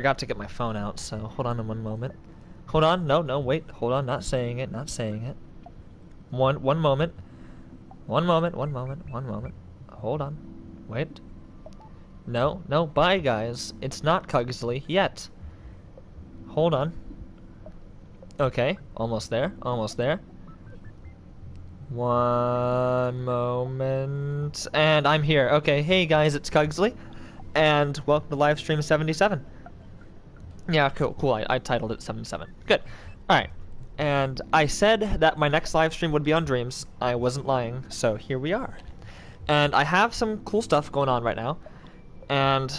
Forgot to get my phone out, so hold on one moment. Hold on, no, wait, hold on, not saying it, not saying it. One moment. One moment. Hold on. Wait. No, bye guys. It's not Cugsly yet. Hold on. Okay, almost there, almost there. One moment. And I'm here. Okay, hey guys, it's Cugsly. And welcome to Livestream 77. Yeah, cool. I titled it 77. Good. Alright. And I said that my next live stream would be on Dreams. I wasn't lying, so here we are. And I have some cool stuff going on right now. And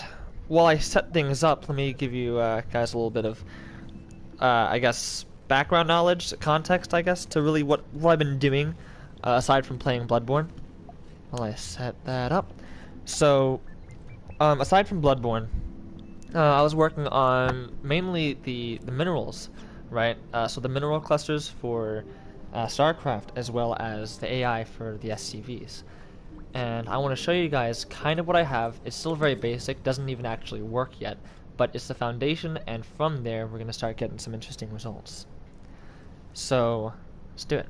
while I set things up, let me give you guys a little bit of, I guess, background knowledge, context, I guess, to really what I've been doing, aside from playing Bloodborne. While I set that up. So, aside from Bloodborne, I was working on mainly the minerals, right? So the mineral clusters for Starcraft, as well as the AI for the SCVs. And I want to show you guys kind of what I have. It's still very basic, doesn't even actually work yet, but it's the foundation, and from there we're going to start getting some interesting results. So let's do it.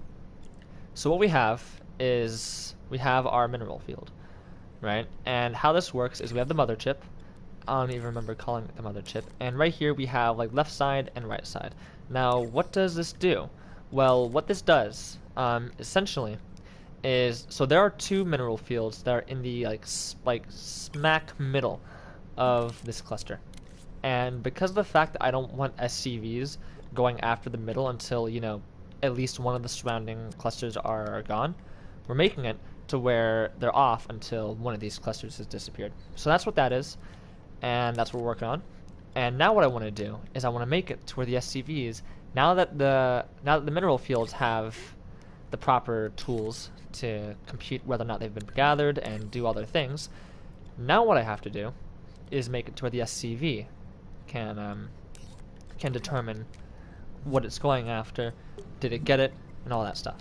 So what we have is we have our mineral field, right? And how this works is we have the mother chip. I don't even remember calling it the mother chip. And right here we have like left side and right side. Now, what does this do? Well, what this does, essentially, is so there are two mineral fields that are in the like smack middle of this cluster. And because of the fact that I don't want SCVs going after the middle until, you know, at least one of the surrounding clusters are gone, we're making it to where they're off until one of these clusters has disappeared. So that's what that is. And that's what we're working on. And now what I want to do is I want to make it to where the SCVs, now that the mineral fields have the proper tools to compute whether or not they've been gathered and do other things, now what I have to do is make it to where the SCV can determine what it's going after, did it get it, and all that stuff.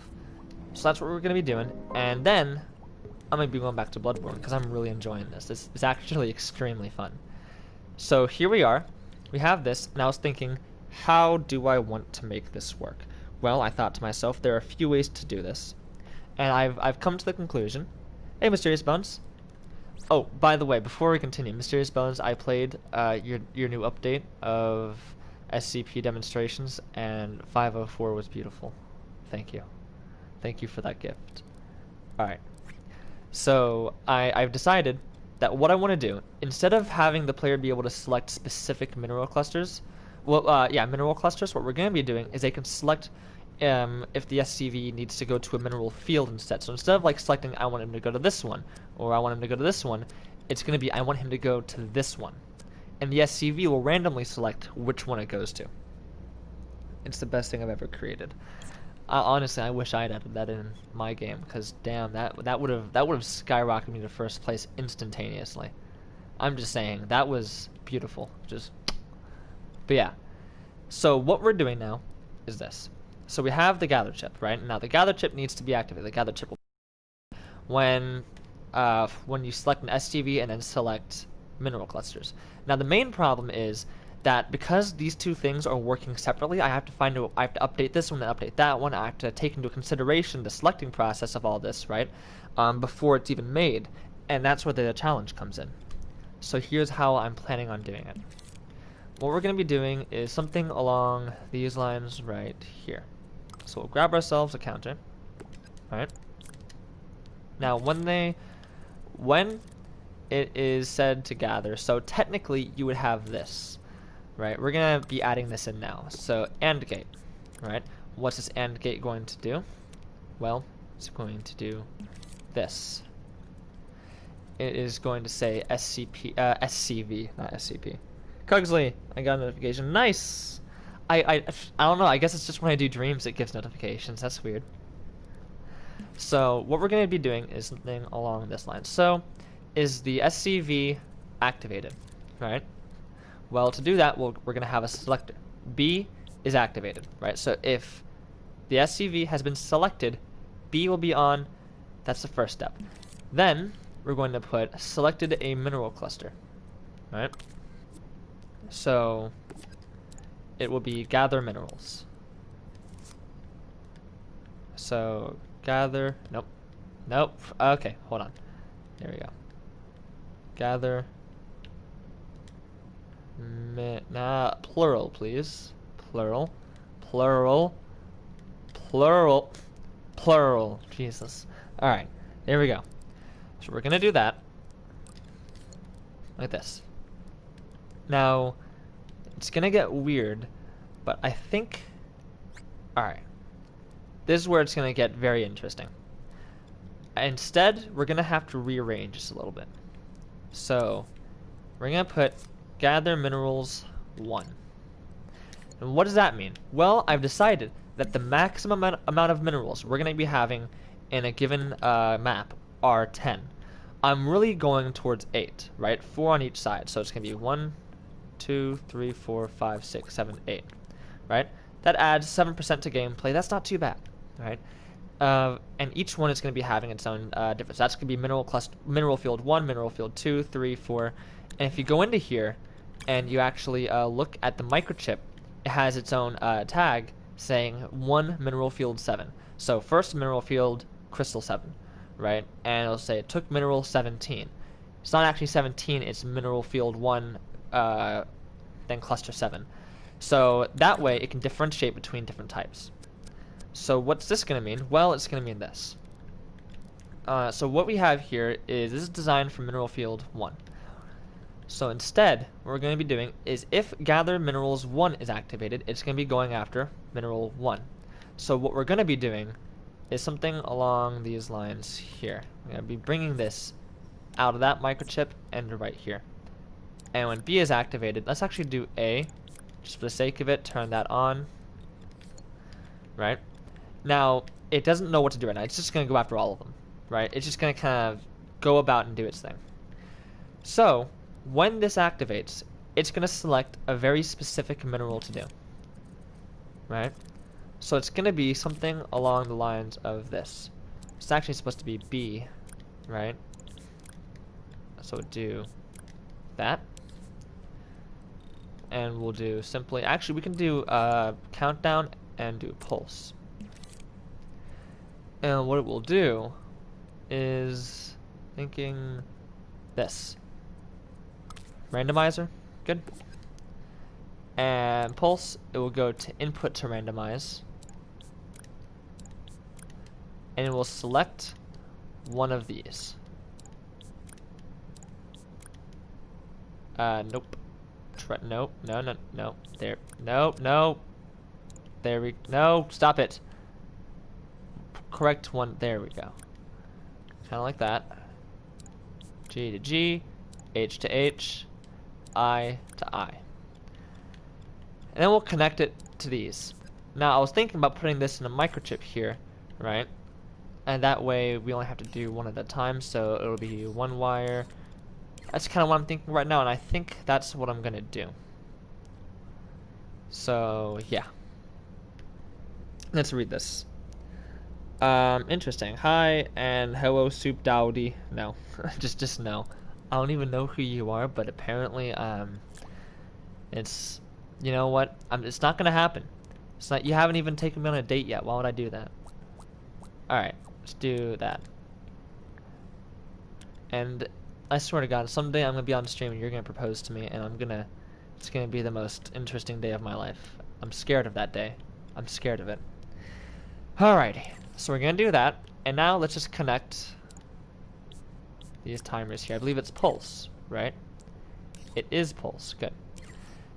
So that's what we're going to be doing. And then I'm going to be going back to Bloodborne because I'm really enjoying this. This is actually extremely fun. So here we are, we have this, and I was thinking, how do I want to make this work? Well, I thought to myself, there are a few ways to do this, and I've come to the conclusion. Hey, Mysterious Bones. Oh, by the way, before we continue, Mysterious Bones, I played your new update of SCP demonstrations, and 504 was beautiful. Thank you. Thank you for that gift. Alright. So, I've decided that what I want to do, instead of having the player be able to select specific mineral clusters, mineral clusters, what we're going to be doing is they can select if the SCV needs to go to a mineral field instead. So instead of like selecting I want him to go to this one, or I want him to go to this one, it's going to be I want him to go to this one. And the SCV will randomly select which one it goes to. It's the best thing I've ever created. Honestly, I wish I had added that in my game, because damn, that would have skyrocketed me to first place instantaneously. I'm just saying, that was beautiful. But yeah. So what we're doing now is this. So we have the gather chip, right? Now the gather chip needs to be activated. The gather chip will when you select an SCV and then select mineral clusters. Now the main problem is that because these two things are working separately, I have to update this one and update that one. I have to take into consideration the selecting process of all this, right? Before it's even made, and that's where the challenge comes in. So here's how I'm planning on doing it. What we're going to be doing is something along these lines right here. So we'll grab ourselves a counter, right? Now when it is said to gather, so technically you would have this. Right, we're gonna be adding this in now. So AND gate, right? What's this AND gate going to do? Well, it's going to do this. It is going to say SCV, not SCP. Cugsly, I got a notification. Nice. I don't know. I guess it's just when I do dreams it gives notifications. That's weird. So what we're gonna be doing is something along this line. So, is the SCV activated? Right. Well, to do that, we're going to have a selector. B is activated, right? So if the SCV has been selected, B will be on. That's the first step. Then we're going to put selected a mineral cluster, right? So it will be gather minerals. So gather, nope, okay, hold on. There we go. Gather, plural, please. Plural, plural, plural, plural. Jesus. All right, there we go. So we're gonna do that like this. Now, it's gonna get weird, but I think, all right, this is where it's gonna get very interesting. Instead, we're gonna have to rearrange this a little bit. So we're gonna put gather minerals 1. And what does that mean? Well, I've decided that the maximum amount of minerals we're gonna be having in a given map are 10. I'm really going towards 8, right? 4 on each side. So it's gonna be 1, 2, 3, 4, 5, 6, 7, 8, right? That adds 7% to gameplay. That's not too bad, right? And each one is going to be having its own difference. That's going to be mineral field 1, mineral field 2, 3, 4. And if you go into here and you actually look at the microchip, it has its own tag saying 1 mineral field 7. So first mineral field crystal 7, right? And it'll say it took mineral 17. It's not actually 17, it's mineral field 1, then cluster 7. So that way it can differentiate between different types. So what's this going to mean? Well, it's going to mean this. So what we have here is this is designed for mineral field 1. So instead, what we're going to be doing is if gather minerals 1 is activated, it's going to be going after mineral 1. So what we're going to be doing is something along these lines here. We're going to be bringing this out of that microchip and right here. And when B is activated, let's actually do A, just for the sake of it, turn that on, right? Now, it doesn't know what to do right now. It's just going to go after all of them, right? It's just going to kind of go about and do its thing. So, when this activates, it's going to select a very specific mineral to do, right? So it's going to be something along the lines of this. It's actually supposed to be B, right? So we'll do that. And we'll do simply, actually we can do countdown and do pulse. And what it will do is thinking this. Randomizer, good. And pulse, it will go to input to randomize. And it will select one of these. Nope. Nope. No. There. No. There we. No. Stop it. Correct one. There we go. Kind of like that. G to G, H to H, I to I. And then we'll connect it to these. Now, I was thinking about putting this in a microchip here, right? And that way we only have to do one at a time, so it'll be one wire. That's kind of what I'm thinking right now, and I think that's what I'm gonna do. So, yeah. Let's read this. Interesting. Hi and hello, Soup Dowdy. No, just no. I don't even know who you are, but apparently, it's, you know what? It's not gonna happen. It's not. You haven't even taken me on a date yet. Why would I do that? All right, let's do that. And I swear to God, someday I'm gonna be on stream and you're gonna propose to me, and it's gonna be the most interesting day of my life. I'm scared of that day. I'm scared of it. Alrighty, so we're gonna do that, and now let's just connect these timers here. I believe it's pulse, right? It is pulse, good.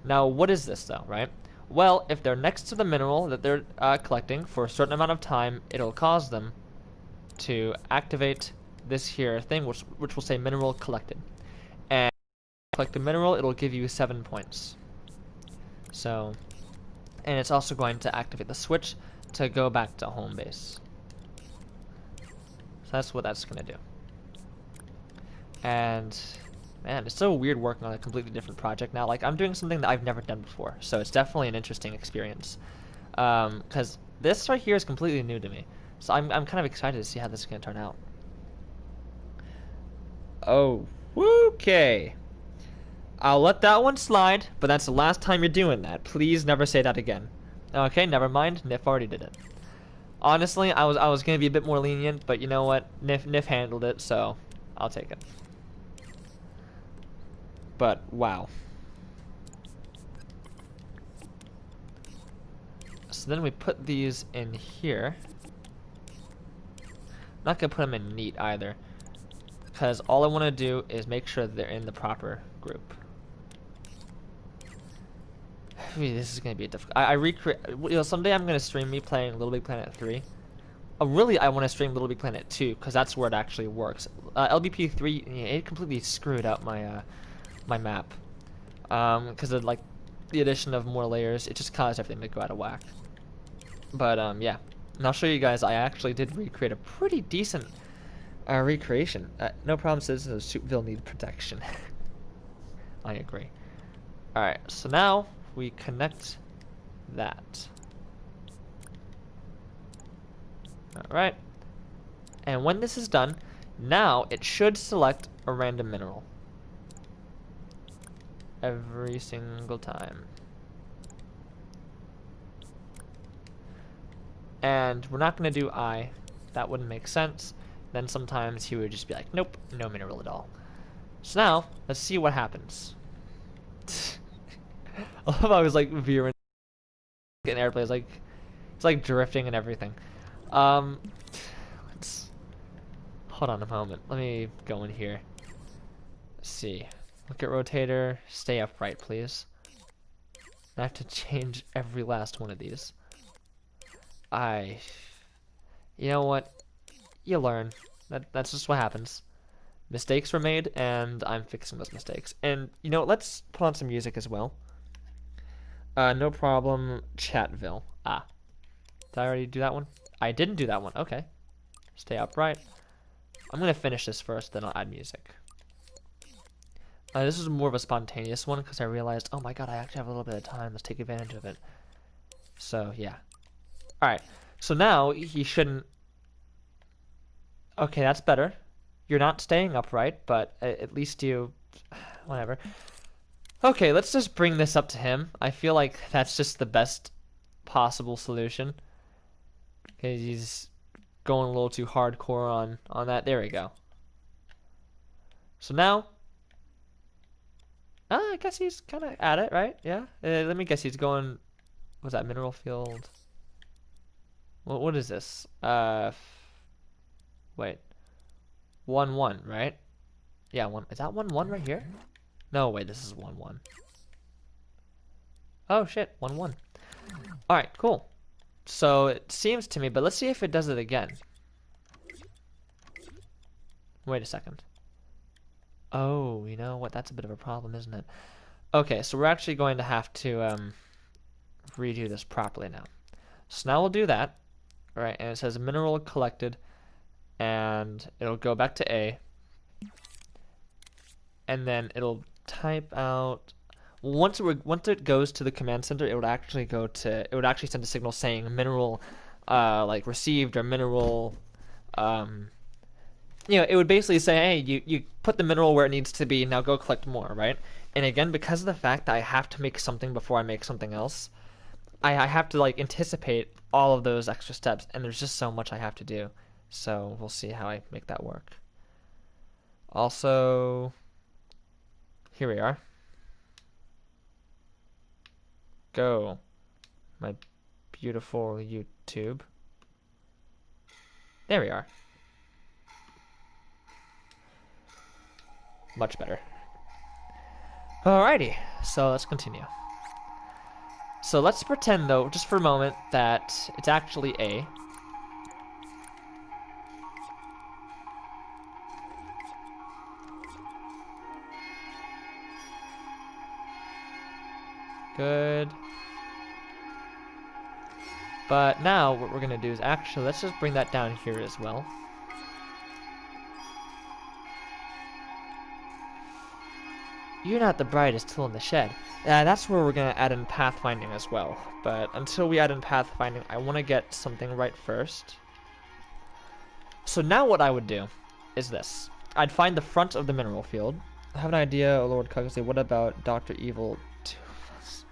Now, what is this though, right? Well, if they're next to the mineral that they're collecting for a certain amount of time, it'll cause them to activate this here thing, which will say mineral collected. And collect the mineral, it'll give you 7 points. So, and it's also going to activate the switch to go back to home base. So that's what that's gonna do. And man, it's so weird working on a completely different project now. Like, I'm doing something that I've never done before, so it's definitely an interesting experience. Because this right here is completely new to me, so I'm kind of excited to see how this is gonna turn out. Oh, okay. I'll let that one slide, but that's the last time you're doing that. Please never say that again. Okay, never mind. Nif already did it. Honestly, I was gonna be a bit more lenient, but you know what? Nif handled it, so I'll take it. But wow. So then we put these in here. I'm not gonna put them in neat either, because all I want to do is make sure that they're in the proper group. This is gonna be a difficult. I recreate. You know, someday I'm gonna stream me playing Little Big Planet 3. Really, I want to stream Little Big Planet 2 because that's where it actually works. LBP 3, it completely screwed up my my map. Because of like the addition of more layers, it just caused everything to go out of whack. But yeah, and I'll show you guys. I actually did recreate a pretty decent recreation. No problem. Citizens of Soupville need protection. I agree. All right, so now we connect that. Alright, and when this is done, now it should select a random mineral every single time. And we're not going to do I. That wouldn't make sense. Then sometimes he would just be like, nope, no mineral at all. So now, let's see what happens. I love how I was like veering in airplanes, like it's like drifting and everything. Let's hold on a moment. Let me go in here. Let's see. Look at rotator. Stay upright, please. I have to change every last one of these. You know what? You learn. That's just what happens. Mistakes were made, and I'm fixing those mistakes. And you know, let's put on some music as well. No problem. Chatville. Ah. Did I already do that one? I didn't do that one. Okay. Stay upright. I'm going to finish this first, then I'll add music. This is more of a spontaneous one because I realized, oh my god, I actually have a little bit of time. Let's take advantage of it. So, yeah. Alright. So now, he shouldn't... Okay, that's better. You're not staying upright, but at least you... Whatever. Okay, let's just bring this up to him. I feel like that's just the best possible solution. Okay, he's going a little too hardcore on that. There we go. So now, I guess he's kind of at it, right? Yeah. Let me guess. He's going. What's that? Mineral field. What is this? Wait. 1-1, right? Yeah. One. Is that 1-1 right here? No, wait. This is 1-1. Oh shit. 1-1. All right. Cool. So it seems to me, but let's see if it does it again. Wait a second. Oh, you know what? That's a bit of a problem, isn't it? Okay, so we're actually going to have to redo this properly now. So now we'll do that. Right, and it says mineral collected, and it'll go back to A. And then it'll type out... Once it goes to the command center, it would actually send a signal saying mineral, like received, or mineral, you know, it would basically say, hey, you put the mineral where it needs to be. Now go collect more, right? And again, because of the fact that I have to make something before I make something else, I have to like anticipate all of those extra steps, and there's just so much I have to do. So we'll see how I make that work. Also, here we are. Go, my beautiful YouTube. There we are. Much better. Alrighty, so let's continue. So let's pretend, though, just for a moment, that it's actually A. Good. But now what we're going to do is actually, let's just bring that down here as well. You're not the brightest tool in the shed. That's where we're going to add in pathfinding as well. But until we add in pathfinding, I want to get something right first. So now what I would do is this. I'd find the front of the mineral field, I have an idea, oh Lord Cugsly. What about Dr. Evil 2 of us?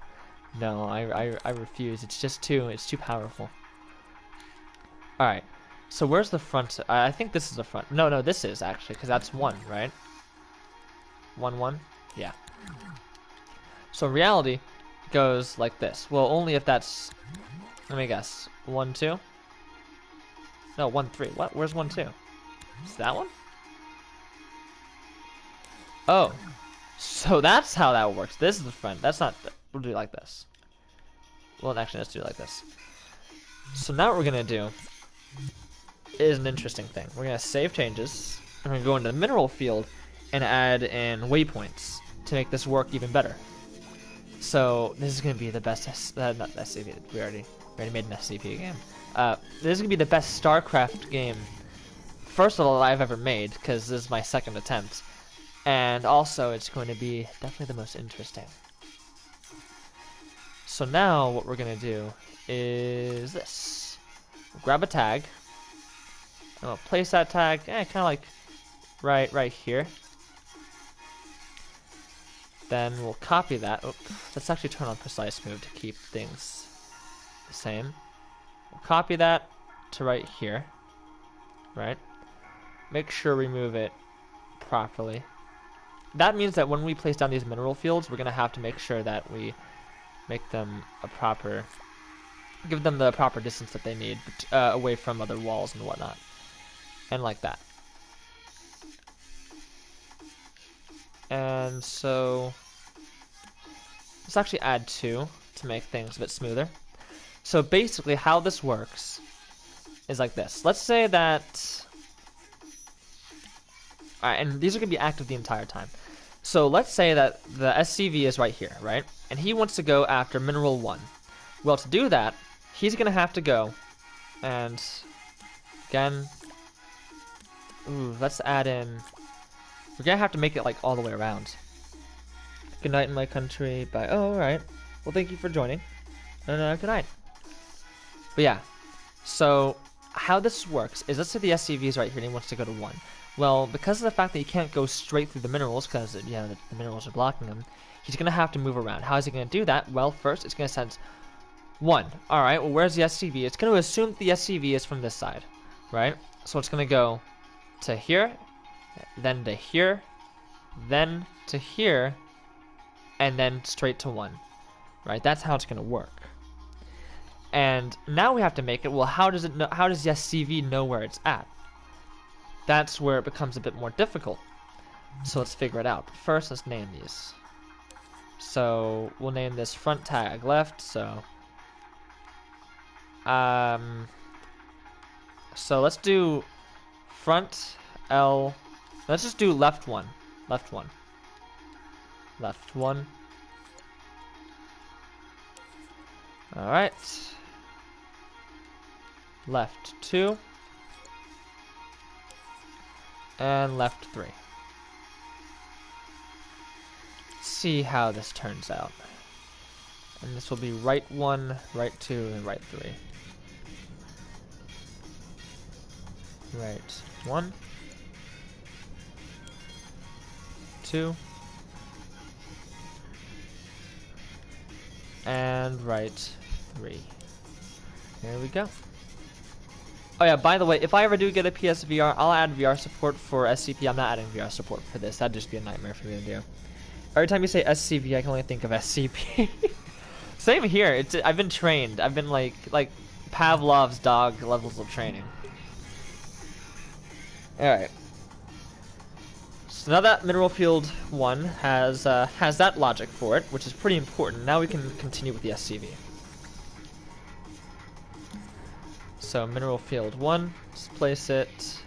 No, I refuse. It's just too, it's too powerful. Alright. So where's the front? I think this is the front. No, no, this is actually, because that's 1, right? 1, 1? Yeah. So in reality, it goes like this. Well, only if that's, let me guess, 1, 2? No, 1, 3. What? Where's 1, 2? Is that one? Oh. So that's how that works. This is the front. That's not, we'll do it like this. Well, actually, let's do it like this. So now what we're going to do is an interesting thing. We're going to save changes. We're going to go into the mineral field and add in waypoints to make this work even better. So this is going to be the best, not SCP, we already made an SCP game. This is going to be the best Starcraft game, first of all, I've ever made, because this is my second attempt. And also, it's going to be definitely the most interesting. So now, what we're going to do is this. We'll grab a tag. And we'll place that tag, kind of like right here. Then we'll copy that. Oh, let's actually turn on precise move to keep things the same. We'll copy that to right here. Right? Make sure we move it properly. That means that when we place down these mineral fields, we're going to have to make sure that we make them a proper, give them the proper distance that they need away from other walls and whatnot. And like that. And so let's actually add 2 to make things a bit smoother. So basically how this works is like this. Let's say that, alright, and these are going to be active the entire time. So let's say that the SCV is right here, right? And he wants to go after mineral 1. Well, to do that, he's going to have to go and, again, let's add in, we're going to have to make it like all the way around. Good night in my country, bye. Oh, alright. Well, thank you for joining. And good night. But yeah, so how this works is, let's say the SCV is right here and he wants to go to 1. Well, because of the fact that he can't go straight through the minerals, because the minerals are blocking him, he's going to have to move around. How is he going to do that? Well, first, it's going to sense 1. Alright, well, where's the SCV? It's going to assume that the SCV is from this side, right? So it's going to go to here, then to here, then to here, and then straight to 1, right? That's how it's going to work. And now we have to make it, well, how does the SCV know where it's at? That's where it becomes a bit more difficult. So let's figure it out. First, let's name these. So we'll name this front tag left. So let's do front L. Let's just do left 1. Left 1. Left 1. All right. Left 2. And left 3. Let's see how this turns out. And this will be right 1, right 2, and right 3. Right 1, 2, and right 3. There we go. Oh yeah, by the way, if I ever do get a PSVR, I'll add VR support for SCP. I'm not adding VR support for this. That'd just be a nightmare for me to do. Every time you say SCP, I can only think of SCP. Same here. I've been trained. I've been like Pavlov's dog levels of training. Alright. So now that mineral field 1 has that logic for it, which is pretty important. Now we can continue with the SCV. So mineral field 1, let's place it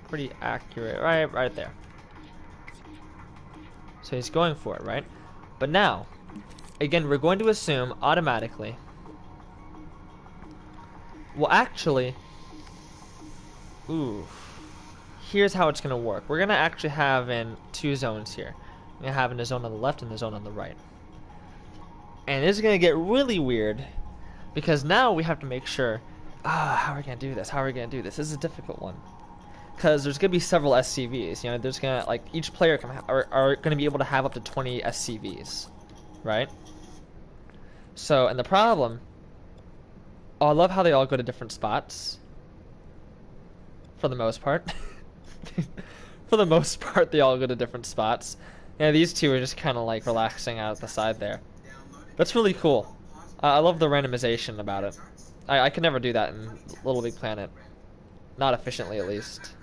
pretty accurate, right there. So he's going for it, right? But now, again, we're going to assume automatically. Well, actually, here's how it's going to work. We're going to actually have in 2 zones here. We're going to have in a zone on the left and a zone on the right. And this is going to get really weird, because now we have to make sure, how are we going to do this? How are we going to do this? This is a difficult one. because there's gonna be several SCVs. You know, there's gonna like each player are gonna be able to have up to 20 SCVs, right? So, and the problem. Oh, I love how they all go to different spots. For the most part. For the most part, they all go to different spots. Yeah, these two are just kind of like relaxing out at the side there. That's really cool. I love the randomization about it. I could never do that in Little Big Planet. Not efficiently, at least.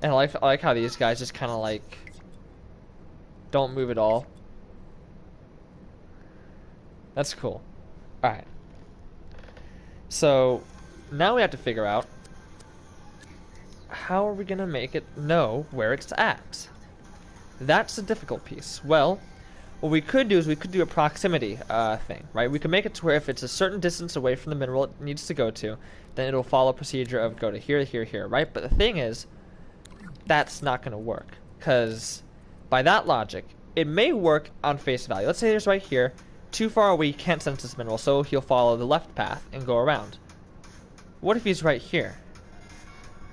And I like how these guys just kind of like don't move at all. That's cool. Alright. So, now we have to figure out how are we going to make it know where it's at? That's the difficult piece. Well, what we could do is we could do a proximity thing, right? We can make it to where if it's a certain distance away from the mineral it needs to go to, then it'll follow a procedure of go to here, here, here, right? But the thing is, that's not going to work, because by that logic, it may work on face value. Let's say there's right here, too far away, he can't sense this mineral, so he'll follow the left path and go around. What if he's right here?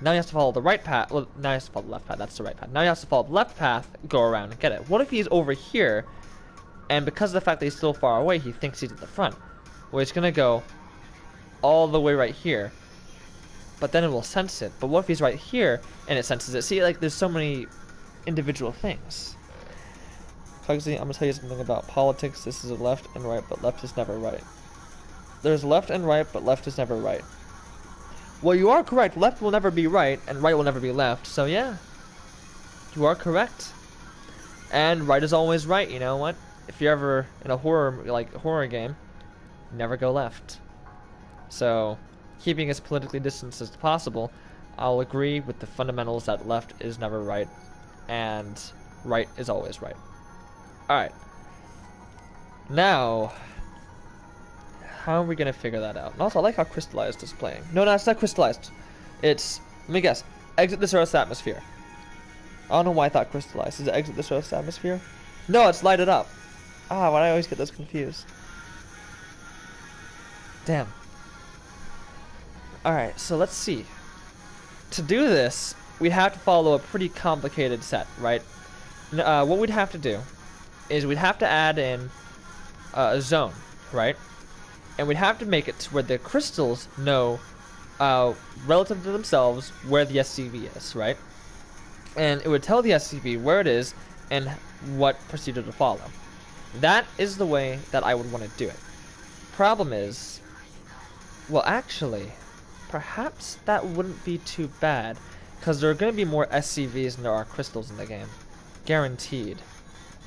Now he has to follow the right path. Well, now he has to follow the left path. That's the right path. Now he has to follow the left path, go around and get it. What if he's over here, and because of the fact that he's still far away, he thinks he's at the front? Well, he's going to go all the way right here, but then it will sense it. But what if he's right here, and it senses it? See, like, there's so many individual things. Cugsly, I'm going to tell you something about politics. This is a left and right, but left is never right. There's left and right, but left is never right. Well, you are correct. Left will never be right, and right will never be left. So, yeah. You are correct. And right is always right, you know what? If you're ever in a horror game, never go left. So, keeping as politically distanced as possible, I'll agree with the fundamentals that left is never right, and right is always right. Alright. Now, how are we going to figure that out? And also, I like how crystallized is playing. No, it's not crystallized. It's, let me guess, exit this Earth's atmosphere. I don't know why I thought crystallized. Is it exit this Earth's atmosphere? No, it's lighted up. Ah, why do I always get those confused? Damn. Alright, so let's see. To do this, we have to follow a pretty complicated set, right? What we'd have to do is we'd have to add in a zone, right? And we'd have to make it to where the crystals know, relative to themselves, where the SCV is, right? And it would tell the SCV where it is and what procedure to follow. That is the way that I would want to do it. Problem is, well, actually, perhaps that wouldn't be too bad, because there are going to be more SCVs than there are crystals in the game. Guaranteed.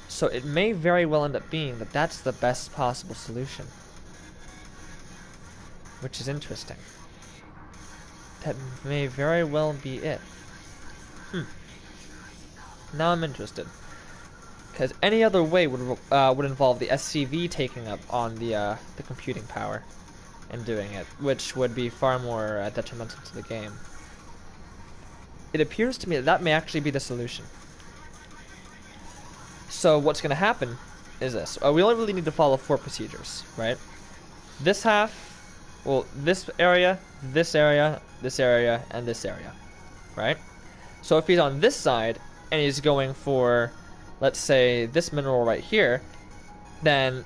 So it may very well end up being that that's the best possible solution. Which is interesting. That may very well be it. Now I'm interested. Because any other way would involve the SCV taking up on the computing power and doing it, which would be far more detrimental to the game. It appears to me that that may actually be the solution. So what's going to happen is this. We only really need to follow 4 procedures, right? This half, well, this area, this area, this area, and this area, right? So if he's on this side and he's going for, let's say, this mineral right here, then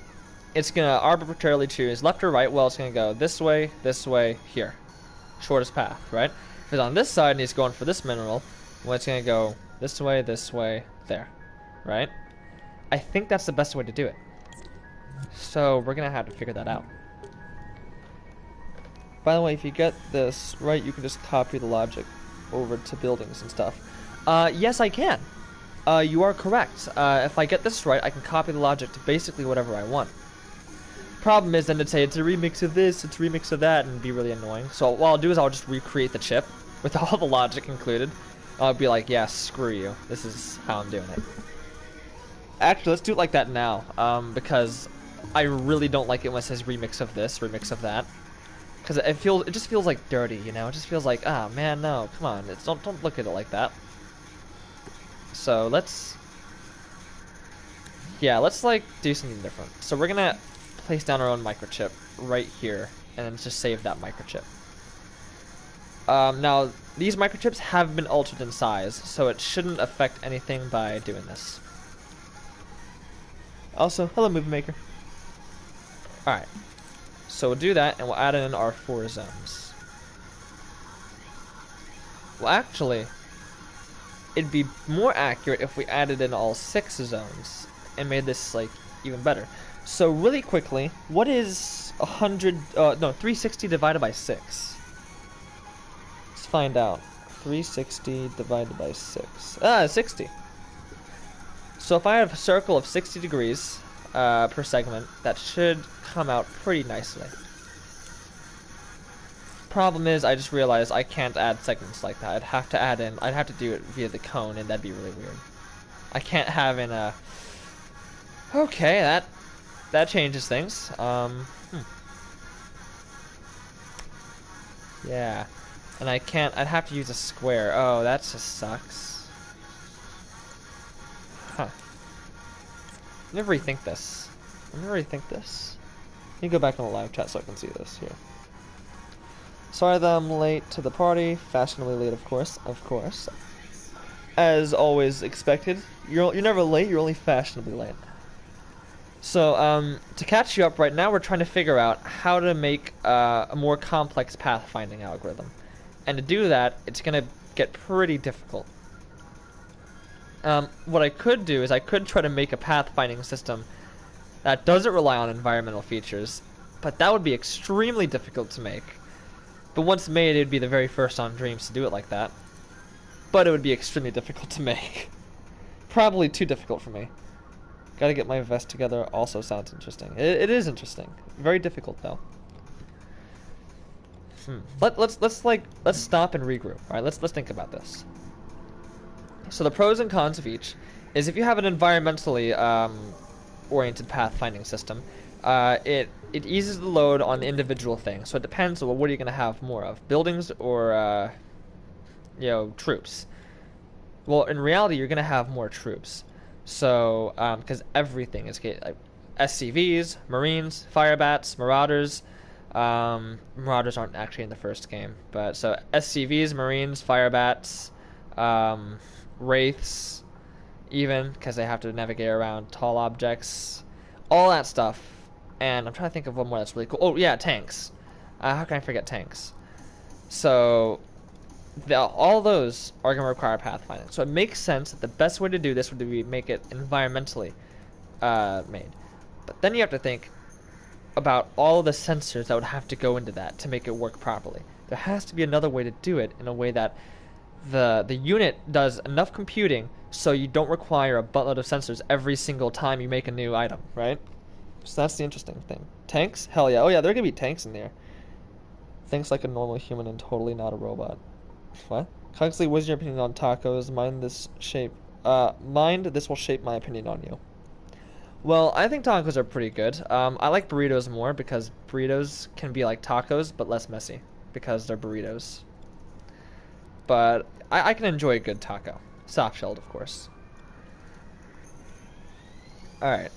it's going to arbitrarily choose left or right. Well, it's going to go this way, here. Shortest path, right? If he's on this side and he's going for this mineral, well, it's going to go this way, there, right? I think that's the best way to do it. So we're going to have to figure that out. By the way, if you get this right, you can just copy the logic over to buildings and stuff. Yes, I can. You are correct. If I get this right, I can copy the logic to basically whatever I want. Problem is then to say it's a remix of this, it's a remix of that, and it'd be really annoying. So what I'll do is I'll just recreate the chip with all the logic included. I'll be like, yeah, screw you. This is how I'm doing it. Actually, let's do it like that now, because I really don't like it when it says remix of this, remix of that. Because it just feels like dirty, you know? It just feels like, ah, man, no, come on, don't look at it like that. So let's like do something different. So we're gonna place down our own microchip right here, and then just save that microchip. Now, these microchips have been altered in size, so it shouldn't affect anything by doing this. Also, hello, Movie Maker. Alright, so we'll do that, and we'll add in our 4 zones. Well, actually, it'd be more accurate if we added in all 6 zones and made this, like, even better. So, really quickly, what is 360 divided by 6? Let's find out. 360 divided by 6. 60. So if I have a circle of 60 degrees per segment, that should come out pretty nicely. Problem is, I just realized I can't add segments like that. I'd have to do it via the cone, and that'd be really weird. I can't have in a... Okay, that changes things. Yeah. And I'd have to use a square. Oh, that just sucks. Huh. Let me rethink this. Let me go back on the live chat so I can see this here. Sorry that I'm late to the party. Fashionably late, of course. Of course. As always expected. You're never late, you're only fashionably late. So, to catch you up right now, we're trying to figure out how to make a more complex pathfinding algorithm. And to do that, it's going to get pretty difficult. What I could do is I could try to make a pathfinding system that doesn't rely on environmental features, but that would be extremely difficult to make. But once made, it would be the very first on Dreams to do it like that. But it would be extremely difficult to make. Probably too difficult for me. Gotta get my vest together also sounds interesting. It is interesting. Very difficult though. Let's stop and regroup. All right, let's think about this. So the pros and cons of each is if you have an environmentally oriented pathfinding system, it eases the load on the individual thing. So it depends on what are you going to have more of, buildings or troops. Well, in reality, you're going to have more troops. So because everything is like SCVs, Marines, Firebats, Marauders. Marauders aren't actually in the first game, but so SCVs, Marines, Firebats, Wraiths, even because they have to navigate around tall objects, all that stuff. And I'm trying to think of one more that's really cool. Oh yeah, tanks. How can I forget tanks? So all those are going to require pathfinding. So it makes sense that the best way to do this would be make it environmentally made. But then you have to think about all of the sensors that would have to go into that to make it work properly. There has to be another way to do it in a way that the unit does enough computing so you don't require a buttload of sensors every single time you make a new item, right? So that's the interesting thing. Tanks? Hell yeah. Oh yeah, there are going to be tanks in there. Thinks like a normal human and totally not a robot. What? Cugsly, what's your opinion on tacos? Mind this will shape my opinion on you. Well, I think tacos are pretty good. I like burritos more because burritos can be like tacos, but less messy because they're burritos. But I can enjoy a good taco. Soft-shelled, of course. Alright.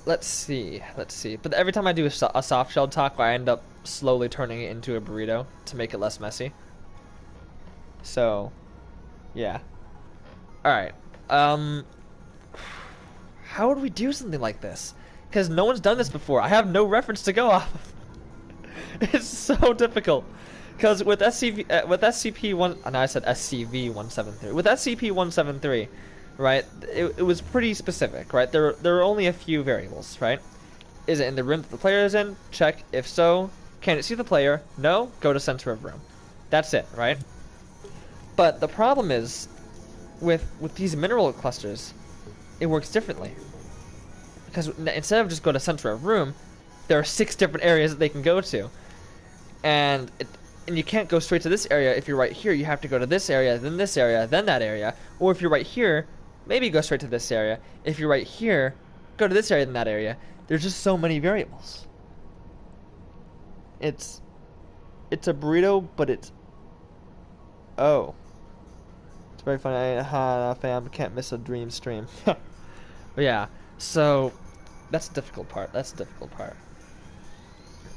Let's see. But every time I do a soft-shelled taco, I end up slowly turning it into a burrito to make it less messy. So, yeah. Alright. How would we do something like this? Because no one's done this before. I have no reference to go off of. It's so difficult. Because with SCP-1... No, I said SCV-173. With SCP-173, right, it was pretty specific, right? There are only a few variables, right? Is it in the room that the player is in? Check. If so, can it see the player? No? Go to center of room. That's it, right? But the problem is, with these mineral clusters, it works differently. Because instead of just go to center of room, there are 6 different areas that they can go to. And you can't go straight to this area if you're right here. You have to go to this area, then that area. Or if you're right here, maybe go straight to this area. If you're right here, go to this area, then that area. There's just so many variables. It's a burrito, but it's... Oh. It's very funny. Fam, can't miss a dream stream. But yeah, so that's the difficult part.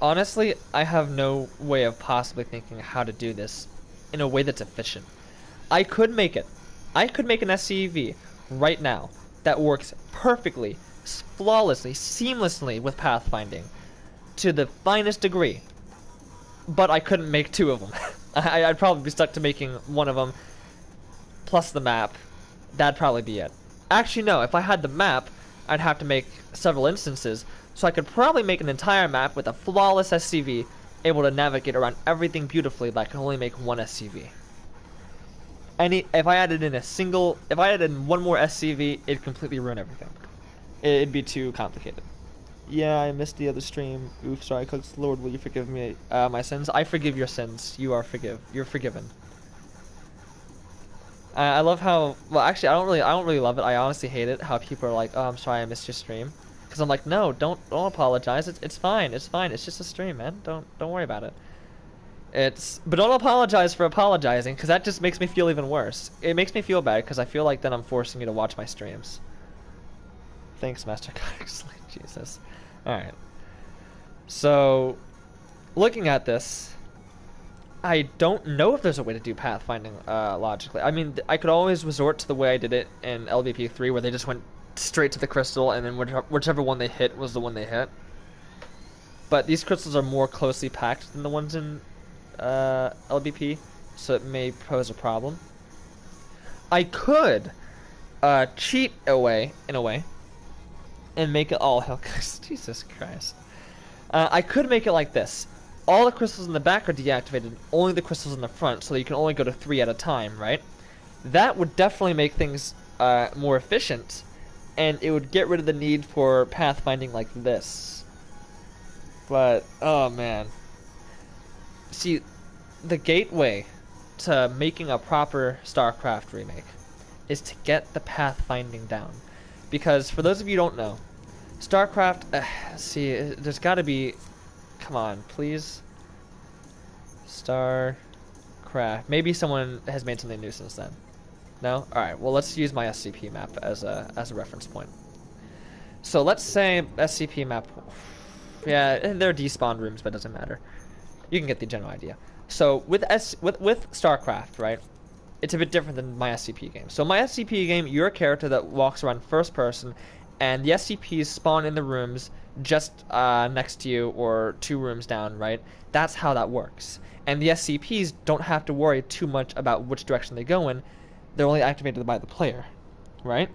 Honestly, I have no way of possibly thinking how to do this in a way that's efficient. I could make it. I could make an SCV right now that works perfectly, flawlessly, seamlessly with pathfinding to the finest degree. But I couldn't make two of them. I'd probably be stuck to making one of them plus the map. That'd probably be it. Actually, no. If I had the map, I'd have to make several instances, so I could probably make an entire map with a flawless SCV, able to navigate around everything beautifully, but I can only make one SCV. If I added in one more SCV, it'd completely ruin everything. It'd be too complicated. Yeah, I missed the other stream. Oof, sorry, Cooks. Lord, will you forgive me my sins? I forgive your sins. You're forgiven. I love how. Well, actually, I don't really love it. I honestly hate it. How people are like, "Oh, I'm sorry, I missed your stream," because I'm like, "No, don't apologize. It's fine. It's fine. It's just a stream, man. Don't worry about it." But don't apologize for apologizing, because that just makes me feel even worse. It makes me feel bad because I feel like then I'm forcing you to watch my streams. Thanks, Master Cugsly. Jesus. All right. So, looking at this, I don't know if there's a way to do pathfinding logically. I mean, I could always resort to the way I did it in LVP3, where they just went straight to the crystal, and then whichever one they hit was the one they hit. But these crystals are more closely packed than the ones in LVP, so it may pose a problem. I could cheat in a way, and make it all hell. Jesus Christ. I could make it like this. All the crystals in the back are deactivated, only the crystals in the front, so you can only go to 3 at a time, right? That would definitely make things more efficient, and it would get rid of the need for pathfinding like this. But, oh man. See, the gateway to making a proper Starcraft remake is to get the pathfinding down. Because, for those of you who don't know, Starcraft, see, there's gotta be... Come on, please. Starcraft. Maybe someone has made something new since then. No? Alright, well let's use my SCP map as a reference point. So let's say SCP map... Yeah, they're despawned rooms, but it doesn't matter. You can get the general idea. So with Starcraft, right? It's a bit different than my SCP game. So my SCP game, you're a character that walks around first person, and the SCPs spawn in the rooms just next to you or 2 rooms down, right? That's how that works. And the SCPs don't have to worry too much about which direction they go in. They're only activated by the player, right?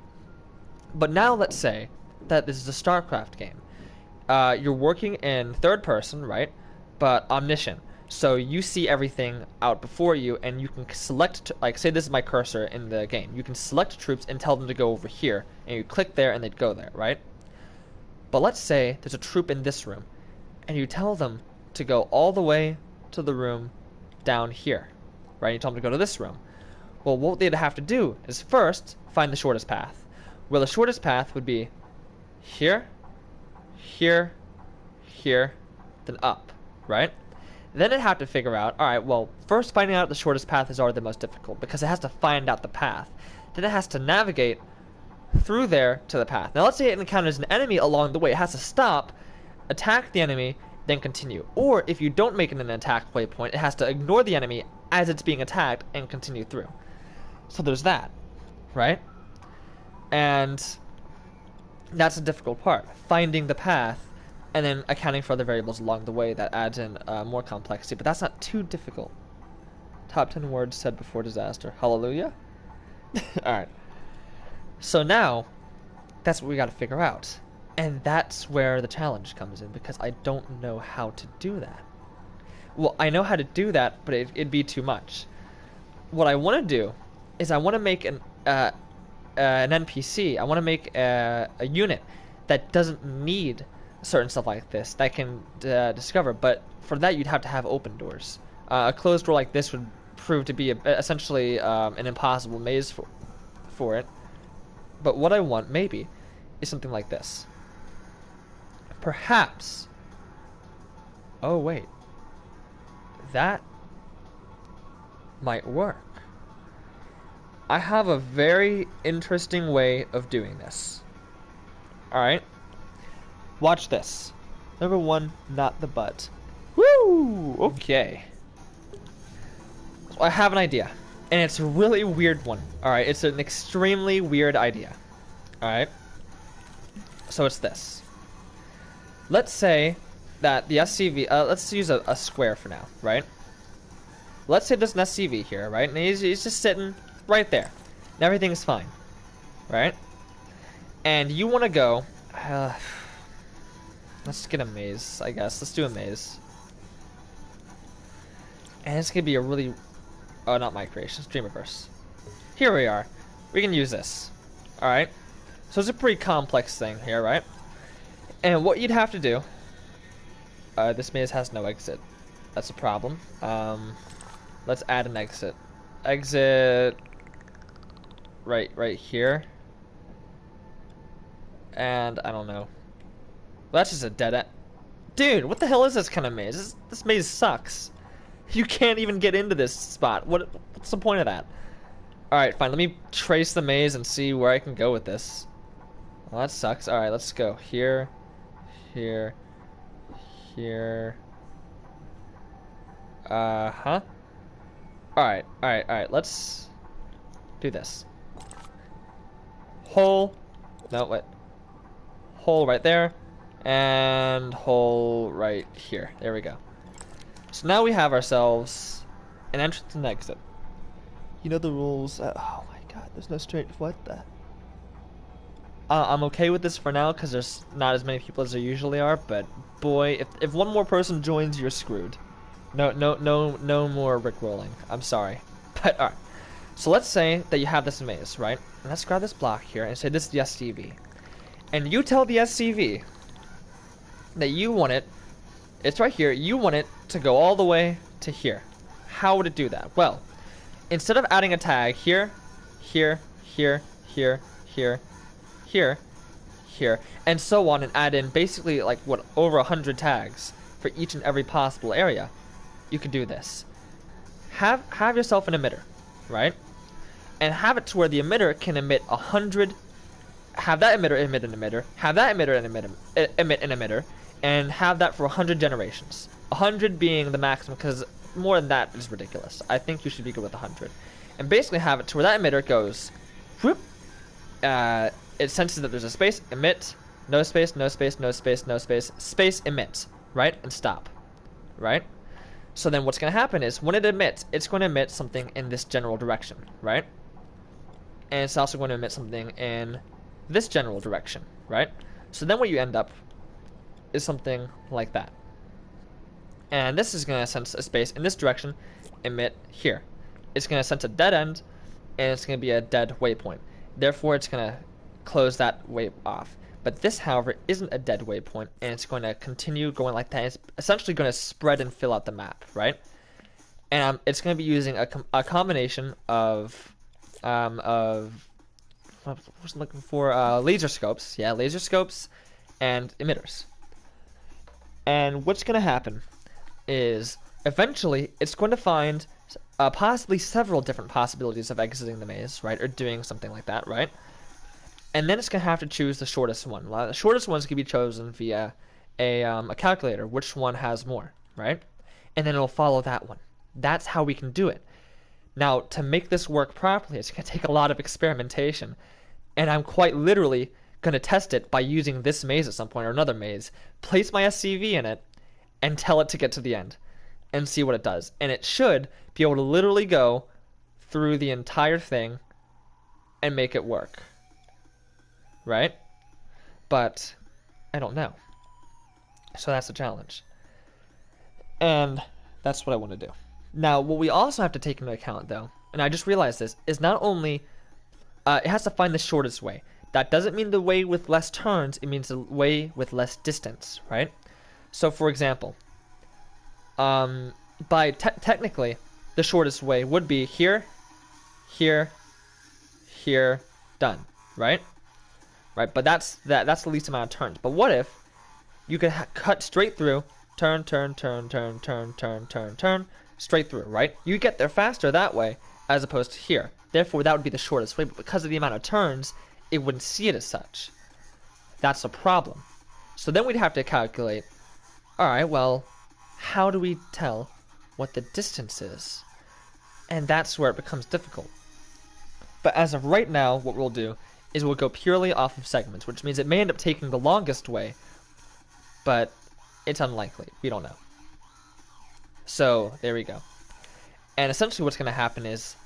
But now let's say that this is a StarCraft game. You're working in third person, right? But omniscient. So you see everything out before you, and you can select, like, say this is my cursor in the game. You can select troops and tell them to go over here, and you click there and they'd go there, right? But let's say there's a troop in this room, and you tell them to go all the way to the room down here, right? You tell them to go to this room. Well, what they'd have to do is first find the shortest path. Well, the shortest path would be here, here, here, then up, right? Then it'd have to figure out, alright, well, first finding out the shortest path is already the most difficult, because it has to find out the path. Then it has to navigate through there to the path. Now let's say it encounters an enemy along the way. It has to stop, attack the enemy, then continue. Or if you don't make it an attack waypoint, it has to ignore the enemy as it's being attacked and continue through. So there's that, right? And that's the difficult part, finding the path and then accounting for other variables along the way that adds in more complexity, but that's not too difficult. Top 10 words said before disaster. Hallelujah? Alright. So now, that's what we gotta figure out. And that's where the challenge comes in, because I don't know how to do that. Well, I know how to do that, but it'd be too much. What I want to do is I want to make an NPC. I want to make a unit that doesn't need certain stuff like this, that can discover, but for that you'd have to have open doors. A closed door like this would prove to be essentially an impossible maze for it. But what I want, maybe, is something like this. Perhaps... Oh, wait. That might work. I have a very interesting way of doing this. Alright? Watch this. Number 1, not the butt. Woo! Okay. So I have an idea. And it's a really weird one. Alright, it's an extremely weird idea. Alright? So it's this. Let's say that the SCV, let's use a square for now, right? Let's say there's an SCV here, right? And he's just sitting right there. And everything's fine, right? And you want to go, let's get a maze, I guess. Let's do a maze. And it's going to be a really, oh, not my creation, Dreamiverse. Here we are. We can use this, alright? So it's a pretty complex thing here, right? And what you'd have to do, this maze has no exit. That's a problem. Let's add an exit. Exit right here. And I don't know. Well, that's just a dead end. Dude, what the hell is this kind of maze? This maze sucks. You can't even get into this spot. What's the point of that? Alright, fine. Let me trace the maze and see where I can go with this. Well, that sucks. Alright, let's go. Here. Here. Here. Huh? Alright. Let's do this. Hole. No, wait. Hole right there. And hole right here. There we go. So now we have ourselves an entrance and exit. You know the rules. Oh my god, there's no straight. What the? I'm okay with this for now because there's not as many people as there usually are. But boy, if one more person joins, you're screwed. No more rickrolling. I'm sorry. But alright. So let's say that you have this maze, right? And let's grab this block here and say this is the SCV. And you tell the SCV that you want it. It's right here. You want it to go all the way to here. How would it do that? Well, instead of adding a tag here, here, and so on, and add in basically like what, over 100 tags for each and every possible area, you could do this. Have yourself an emitter, right? And have it to where the emitter can emit 100. Have that emitter emit an emitter. Have that emitter emit an emitter. And have that for 100 generations. 100 being the maximum, because more than that is ridiculous. I think you should be good with 100. And basically have it to where that emitter goes, whoop, it senses that there's a space, emit, no space, no space, no space, no space, space, emit, right? And stop, right? So then what's going to happen is, when it emits, it's going to emit something in this general direction, right? And it's also going to emit something in this general direction, right? So then what you end up is something like that. And this is going to sense a space in this direction, emit here. It's going to sense a dead end, and it's going to be a dead waypoint. Therefore, it's going to close that way off. But this, however, isn't a dead waypoint, and it's going to continue going like that. It's essentially going to spread and fill out the map, right? And it's going to be using a combination of what was I looking for? Laser scopes. Yeah, laser scopes and emitters. And what's going to happen is eventually it's going to find possibly several different possibilities of exiting the maze, right? Or doing something like that, right? And then it's going to have to choose the shortest one. The shortest ones can be chosen via a calculator, which one has more, right? And then it'll follow that one. That's how we can do it. Now, to make this work properly, it's going to take a lot of experimentation. And I'm quite literally going to test it by using this maze at some point, or another maze, place my SCV in it, and tell it to get to the end, and see what it does. And it should be able to literally go through the entire thing and make it work. Right? But I don't know. So that's the challenge. And that's what I want to do. Now, what we also have to take into account, though, and I just realized this, is not only it has to find the shortest way. That doesn't mean the way with less turns, it means the way with less distance, right? So, for example, technically, the shortest way would be here, here, here, done, right? Right, but that's the least amount of turns. But what if you could cut straight through, turn, straight through, right? You get there faster that way as opposed to here. Therefore, that would be the shortest way, but because of the amount of turns, it wouldn't see it as such. That's a problem. So then we'd have to calculate Alright, well, how do we tell what the distance is? And that's where it becomes difficult. But as of right now, what we'll do is we'll go purely off of segments, which means it may end up taking the longest way, but it's unlikely. We don't know. So, there we go. And essentially what's going to happen is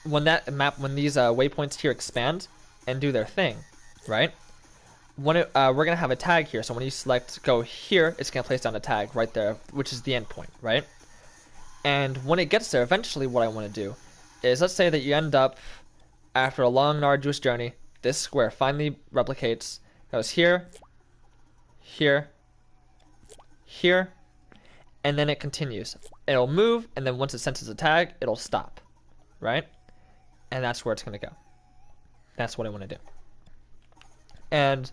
when these waypoints here expand and do their thing, right? We're going to have a tag here. So when you select go here, it's going to place down a tag right there, which is the endpoint, right? And when it gets there, eventually what I want to do is, let's say that you end up, after a long and arduous journey, this square finally replicates, goes here, here, here, and then it continues. It'll move, and then once it senses a tag, it'll stop, right? And that's where it's going to go. That's what I want to do. And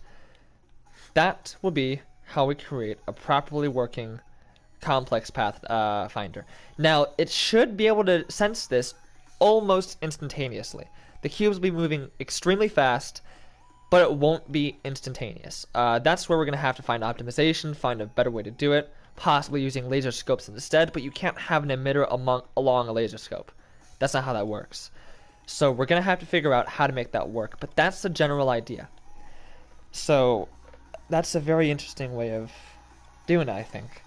that will be how we create a properly working complex path finder. Now, it should be able to sense this almost instantaneously. The cubes will be moving extremely fast, but it won't be instantaneous. That's where we're going to have to find optimization, find a better way to do it, possibly using laser scopes instead, but you can't have an emitter along a laser scope. That's not how that works. So we're going to have to figure out how to make that work, but that's the general idea. So that's a very interesting way of doing it, I think.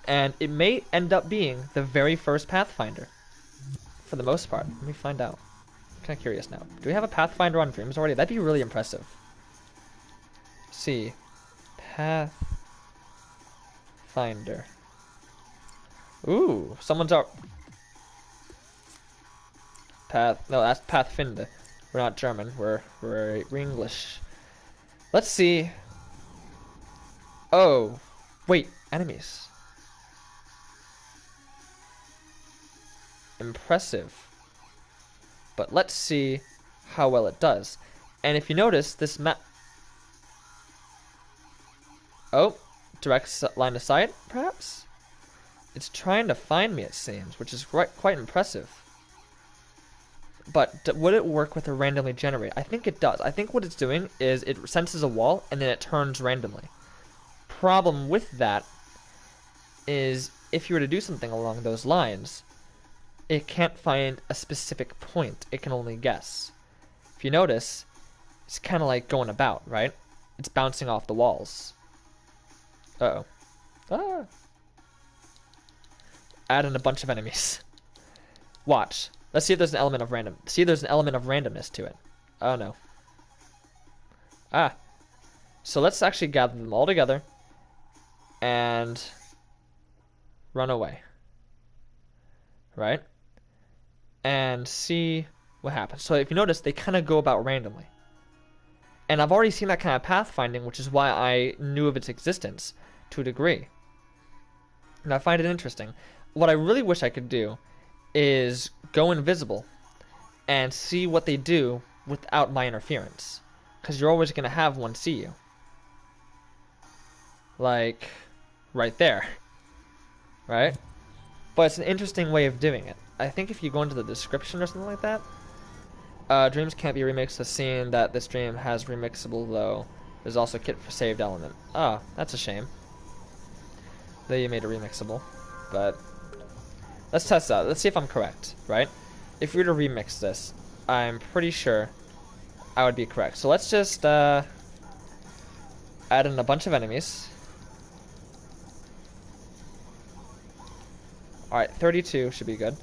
And it may end up being the very first Pathfinder, for the most part. Let me find out. I'm kind of curious now. Do we have a Pathfinder on Dreams already? That'd be really impressive. Let's see. Pathfinder. Ooh, someone's up. No, that's Pathfinder. We're not German. We're English. Let's see. Oh, wait, enemies. Impressive. But let's see how well it does. And if you notice, this map... Oh, direct line of sight, perhaps? It's trying to find me, it seems, which is quite impressive. But would it work with a randomly generated? I think it does. I think what it's doing is it senses a wall and then it turns randomly. Problem with that is if you were to do something along those lines, it can't find a specific point. It can only guess. If you notice, it's kind of like going about, right? It's bouncing off the walls. Uh-oh. Ah. Add in a bunch of enemies. Watch. Let's see if there's an element of random. See if there's an element of randomness to it. Oh no. Ah. So let's actually gather them all together and run away. Right? And see what happens. So if you notice, they kind of go about randomly. And I've already seen that kind of pathfinding, which is why I knew of its existence to a degree. And I find it interesting. What I really wish I could do is go invisible and see what they do without my interference. Because you're always going to have one see you. Like, right there. Right? But it's an interesting way of doing it. I think if you go into the description or something like that, dreams can't be remixed. The scene that this dream has remixable, though. There's also a kit for saved element. Ah, that's a shame that you made it remixable. But let's test out. Let's see if I'm correct, right? If we were to remix this, I'm pretty sure I would be correct. So let's just add in a bunch of enemies. Alright, 32 should be good.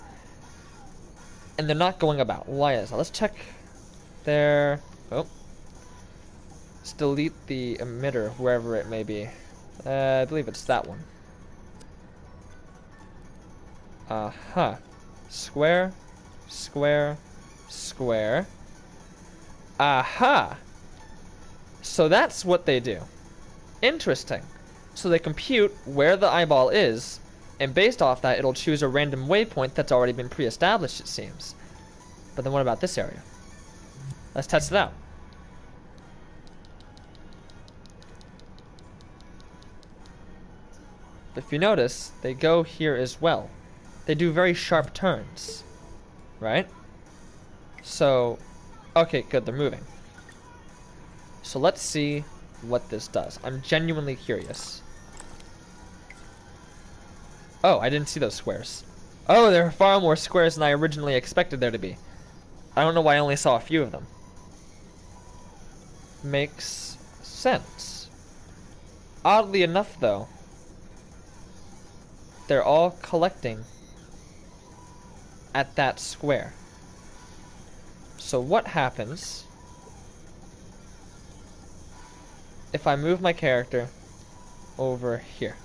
And they're not going about. Why is that? Let's check their... Oh. Let's delete the emitter, wherever it may be. I believe it's that one. Uh-huh. Square, square, square. Aha! So that's what they do. Interesting. So they compute where the eyeball is, and based off that, it'll choose a random waypoint that's already been pre-established, it seems. But then what about this area? Let's test it out. If you notice, they go here as well. They do very sharp turns, right? So, okay, good, they're moving. So let's see what this does. I'm genuinely curious. Oh, I didn't see those squares. Oh, there are far more squares than I originally expected there to be. I don't know why I only saw a few of them. Makes sense. Oddly enough, though, they're all collecting at that square. So what happens if I move my character over here?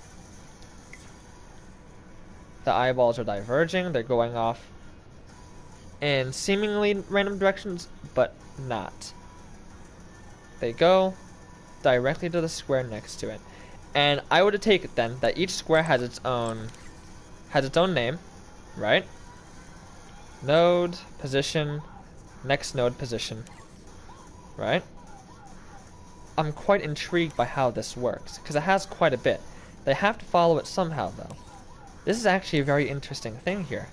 The eyeballs are diverging, they're going off in seemingly random directions, but not. They go directly to the square next to it. And I would take it then that each square has its own name, right? Node, position, next node position, right? I'm quite intrigued by how this works, because it has quite a bit. They have to follow it somehow, though. This is actually a very interesting thing here.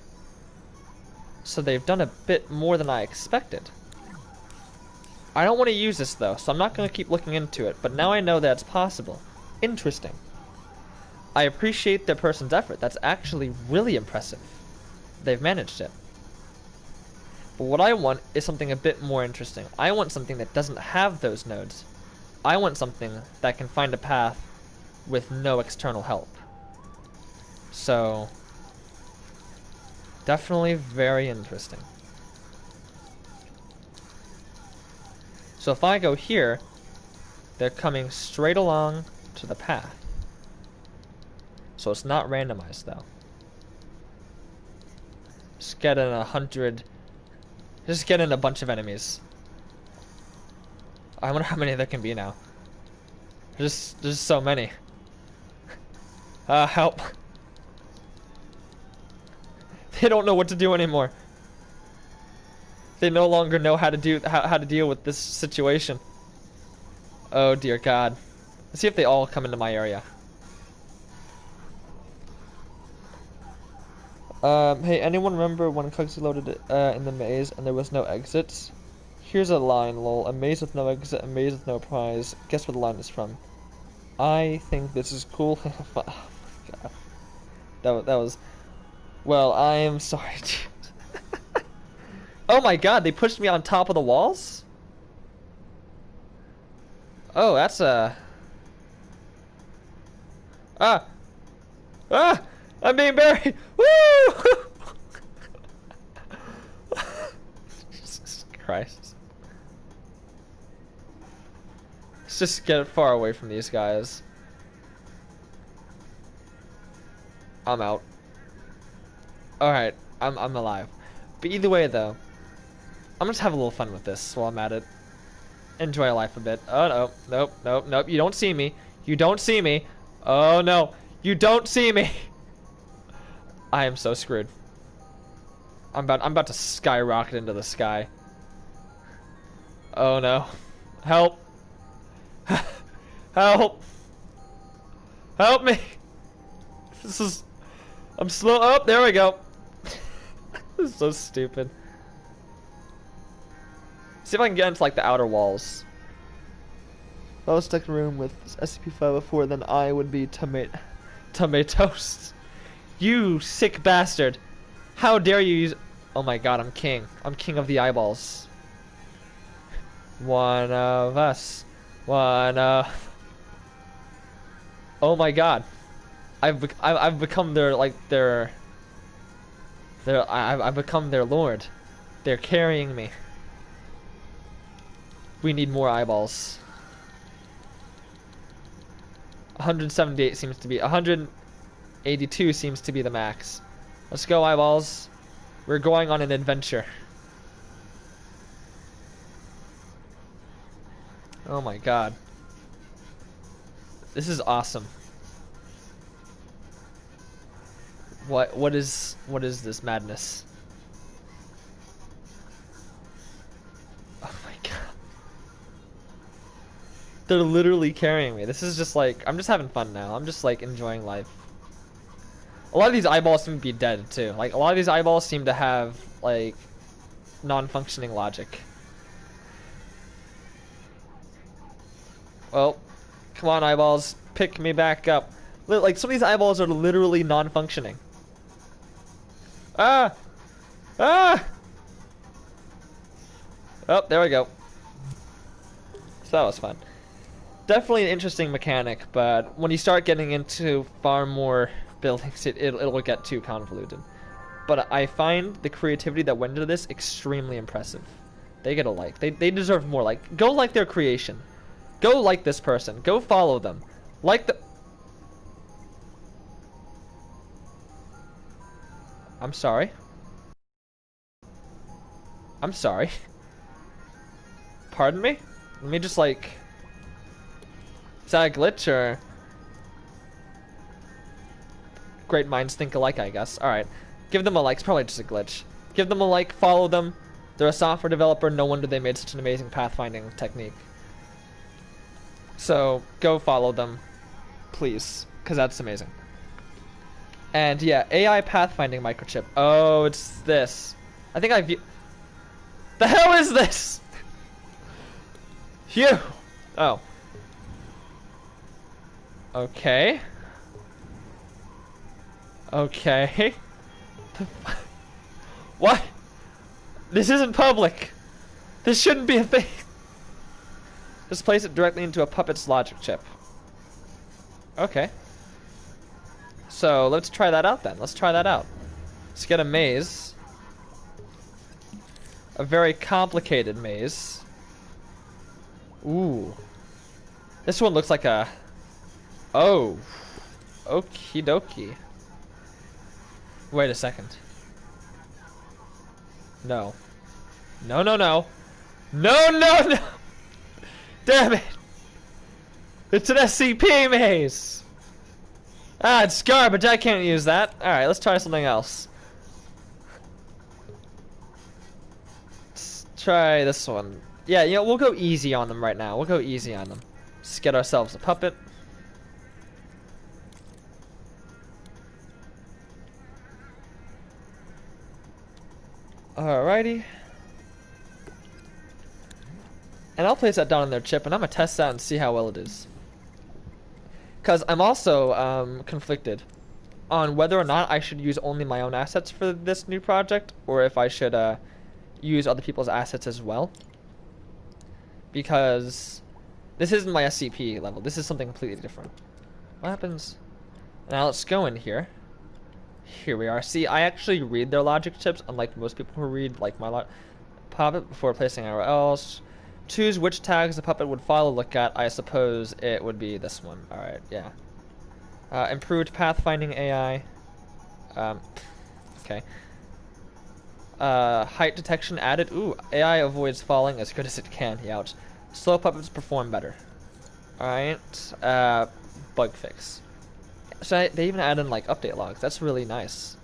So they've done a bit more than I expected. I don't want to use this, though, so I'm not going to keep looking into it, but now I know that it's possible. Interesting. I appreciate the person's effort. That's actually really impressive. They've managed it. But what I want is something a bit more interesting. I want something that doesn't have those nodes. I want something that can find a path with no external help. So, definitely very interesting. So if I go here, they're coming straight along to the path. So it's not randomized, though. Just get in just get in a bunch of enemies. I wonder how many there can be now. There's so many. Help. They don't know what to do anymore. They no longer know how to deal with this situation. Oh dear God. Let's see if they all come into my area. Hey, anyone remember when Cugsly loaded it in the maze and there was no exits? Here's a line, lol. A maze with no exit, a maze with no prize. Guess what the line is from? I think this is cool. Oh my God. That was... Well, I am sorry, dude. Oh my God, they pushed me on top of the walls? Oh, that's a... Ah! I'm being buried! Woo! Jesus Christ. Let's just get far away from these guys. I'm out. Alright, I'm alive. But either way, though, I'm just have a little fun with this while I'm at it. Enjoy life a bit. Oh no, nope. You don't see me. You don't see me. Oh no, you don't see me. I am so screwed. I'm about to skyrocket into the sky. Oh no. Help. Help. Help me. I'm slow. Oh, there we go. This is so stupid. See if I can get into like the outer walls. If I was stuck in a room with SCP-504, then I would be tomatoes. You sick bastard! How dare you use... Oh my God, I'm king. I'm king of the eyeballs. One of us. One of... Oh my God. I've become their I've become their lord. They're carrying me. We need more eyeballs. 178 seems to be 182 seems to be the max. Let's go, eyeballs. We're going on an adventure. Oh my God. This is awesome. What is this madness? Oh my God. They're literally carrying me. This is just like, I'm just having fun now. I'm just like enjoying life. A lot of these eyeballs seem to be dead too. Like a lot of these eyeballs seem to have like non-functioning logic. Well, come on eyeballs, pick me back up. Like, some of these eyeballs are literally non-functioning. Ah! Ah! Oh, there we go. So that was fun. Definitely an interesting mechanic, but when you start getting into far more buildings, it'll get too convoluted. But I find the creativity that went into this extremely impressive. They get a like. They deserve more like. Go like their creation. Go like this person. Go follow them. Like the... I'm sorry. I'm sorry. Pardon me? Let me just like... Is that a glitch or... Great minds think alike, I guess. Alright. Give them a like. It's probably just a glitch. Give them a like. Follow them. They're a software developer. No wonder they made such an amazing pathfinding technique. So, go follow them. Please. Because that's amazing. And yeah, AI pathfinding microchip. Oh, it's this. I think I view... The hell is this? Phew. Oh. Okay. Okay. What? This isn't public. This shouldn't be a thing. Just place it directly into a puppet's logic chip. Okay. So let's try that out then. Let's try that out. Let's get a maze. A very complicated maze. Ooh. This one looks like a... Oh. Okie dokie. Wait a second. No. No, no, no. No, no, no! Damn it! It's an SCP maze! Ah, it's garbage. I can't use that. Alright, let's try something else. Let's try this one. Yeah, you know, we'll go easy on them right now. We'll go easy on them. Let's get ourselves a puppet. Alrighty. And I'll place that down on their chip, and I'm gonna test that and see how well it is. Because I'm also conflicted on whether or not I should use only my own assets for this new project, or if I should use other people's assets as well. Because this isn't my SCP level. This is something completely different. What happens? Now let's go in here. Here we are. See, I actually read their logic chips, unlike most people who read like my puppet before placing anywhere else. Choose which tags the puppet would follow. Look at. I suppose it would be this one. All right, yeah. Improved pathfinding AI. Okay. Height detection added. Ooh, AI avoids falling as good as it can. Ouch. Slow puppets perform better. All right. Bug fix. So they even add in like update logs. That's really nice.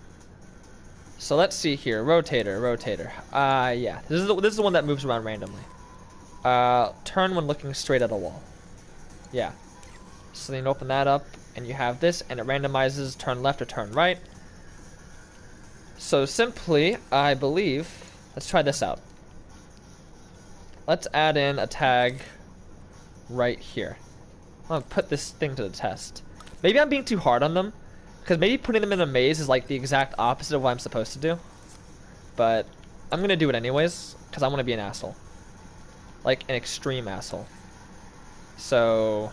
So let's see here. Rotator. Yeah. This is the one that moves around randomly. Turn when looking straight at a wall. Yeah. So then you open that up, and you have this, and it randomizes turn left or turn right. So simply, I believe, let's try this out. Let's add in a tag right here. I'm gonna put this thing to the test. Maybe I'm being too hard on them, because maybe putting them in a maze is like the exact opposite of what I'm supposed to do. But I'm gonna do it anyways, because I want to be an asshole. Like an extreme asshole. So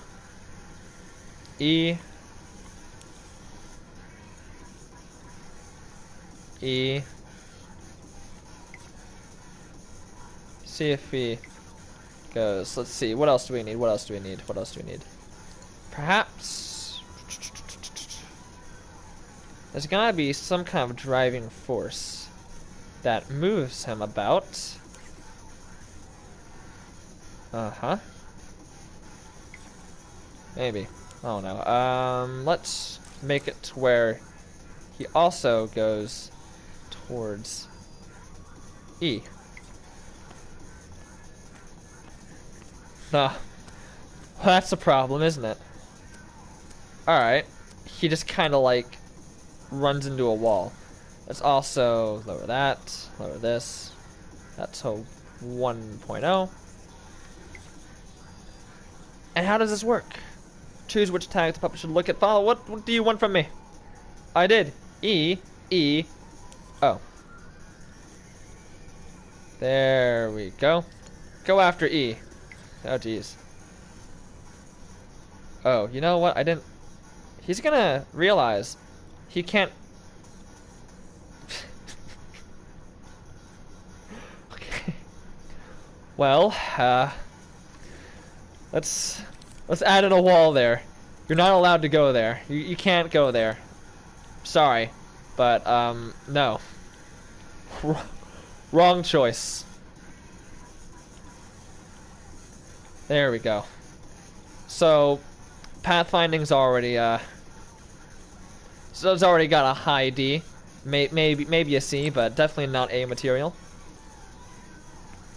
E see if he goes. Let's see, what else do we need? Perhaps there's gotta be some kind of driving force that moves him about. Uh-huh. Maybe. I don't know. Let's make it to where he also goes towards E. Well, that's a problem, isn't it? Alright. He just kind of like runs into a wall. Let's also lower that, lower this. That's a 1.0. And how does this work? Choose which tag the puppet should look at. Follow. What do you want from me? I did. E. Oh. There we go. Go after E. Oh, jeez. Oh, you know what? I didn't... He's gonna realize he can't... Okay. Well, let's add in a wall there. You're not allowed to go there. You can't go there. Sorry, but no. Wrong choice. There we go. So, pathfinding's already so it's already got a high D, maybe a C, but definitely not A material.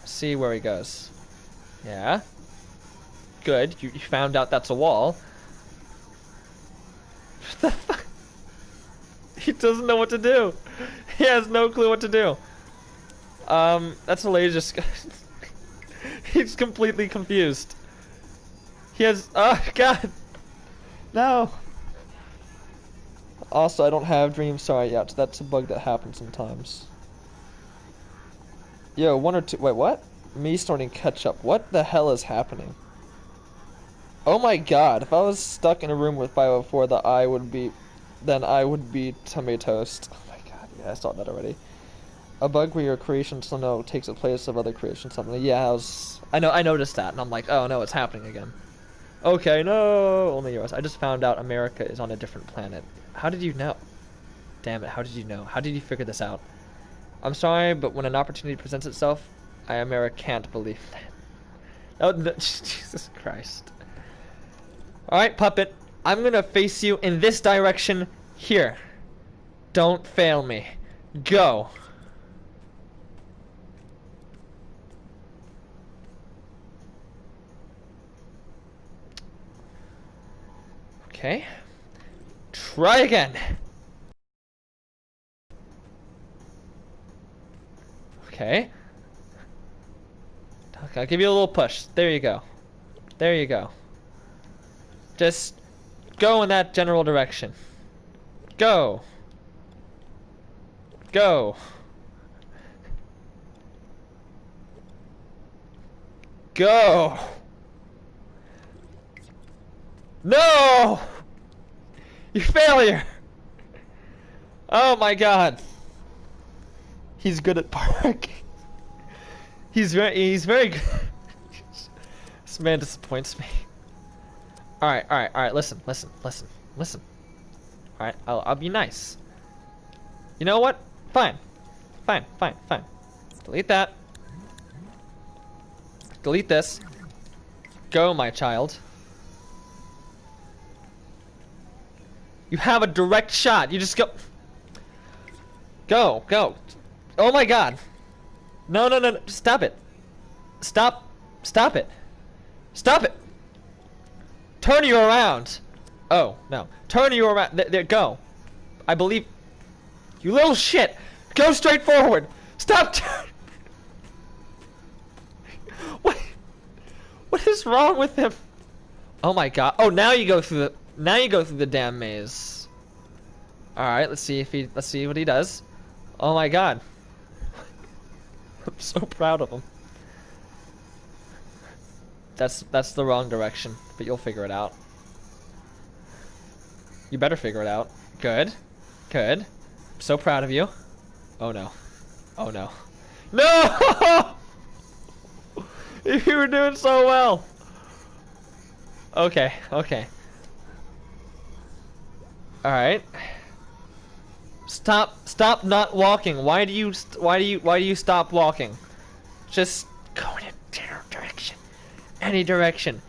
See where he goes. Yeah. Good. You found out that's a wall. What the fuck? He doesn't know what to do. He has no clue what to do. That's a laser. He's completely confused. He has. Oh God. No. Also, I don't have dreams. Sorry, yeah, that's a bug that happens sometimes. Yo, 1 or 2. Wait, what? Me starting catch up. What the hell is happening? Oh my God! If I was stuck in a room with 504, then I would be tomatoes. Oh my God! Yeah, I saw that already. A bug where your creation somehow takes the place of other creations. Something. Yeah, I noticed that, and I'm like, oh no, it's happening again. Okay, no, only yours. I just found out America is on a different planet. How did you know? Damn it! How did you know? How did you figure this out? I'm sorry, but when an opportunity presents itself, America can't believe that. Oh, no, Jesus Christ! All right, puppet. I'm gonna face you in this direction here. Don't fail me. Go. Okay. Try again. Okay. I'll give you a little push. There you go. There you go. Just go in that general direction. Go. Go. Go. No! You failure! Oh my God. He's good at parking. He's very good. This man disappoints me. Alright, listen. Alright, I'll be nice. You know what? Fine. Delete that. Delete this. Go, my child. You have a direct shot. You just go. Go. Oh my God. No. Stop it. Stop it. Stop it. Turn you around. Oh, no. Turn you around. There, go. I believe. You little shit. Go straight forward. Stop. What is wrong with him? Oh my God. Oh, now you go through the damn maze. All right, let's see what he does. Oh my God. I'm so proud of him. That's the wrong direction, but you'll figure it out. You better figure it out. Good. I'm so proud of you. Oh no. No! You were doing so well. Okay. All right. Stop not walking. Why do you stop walking? Just go in a different direction. Any direction.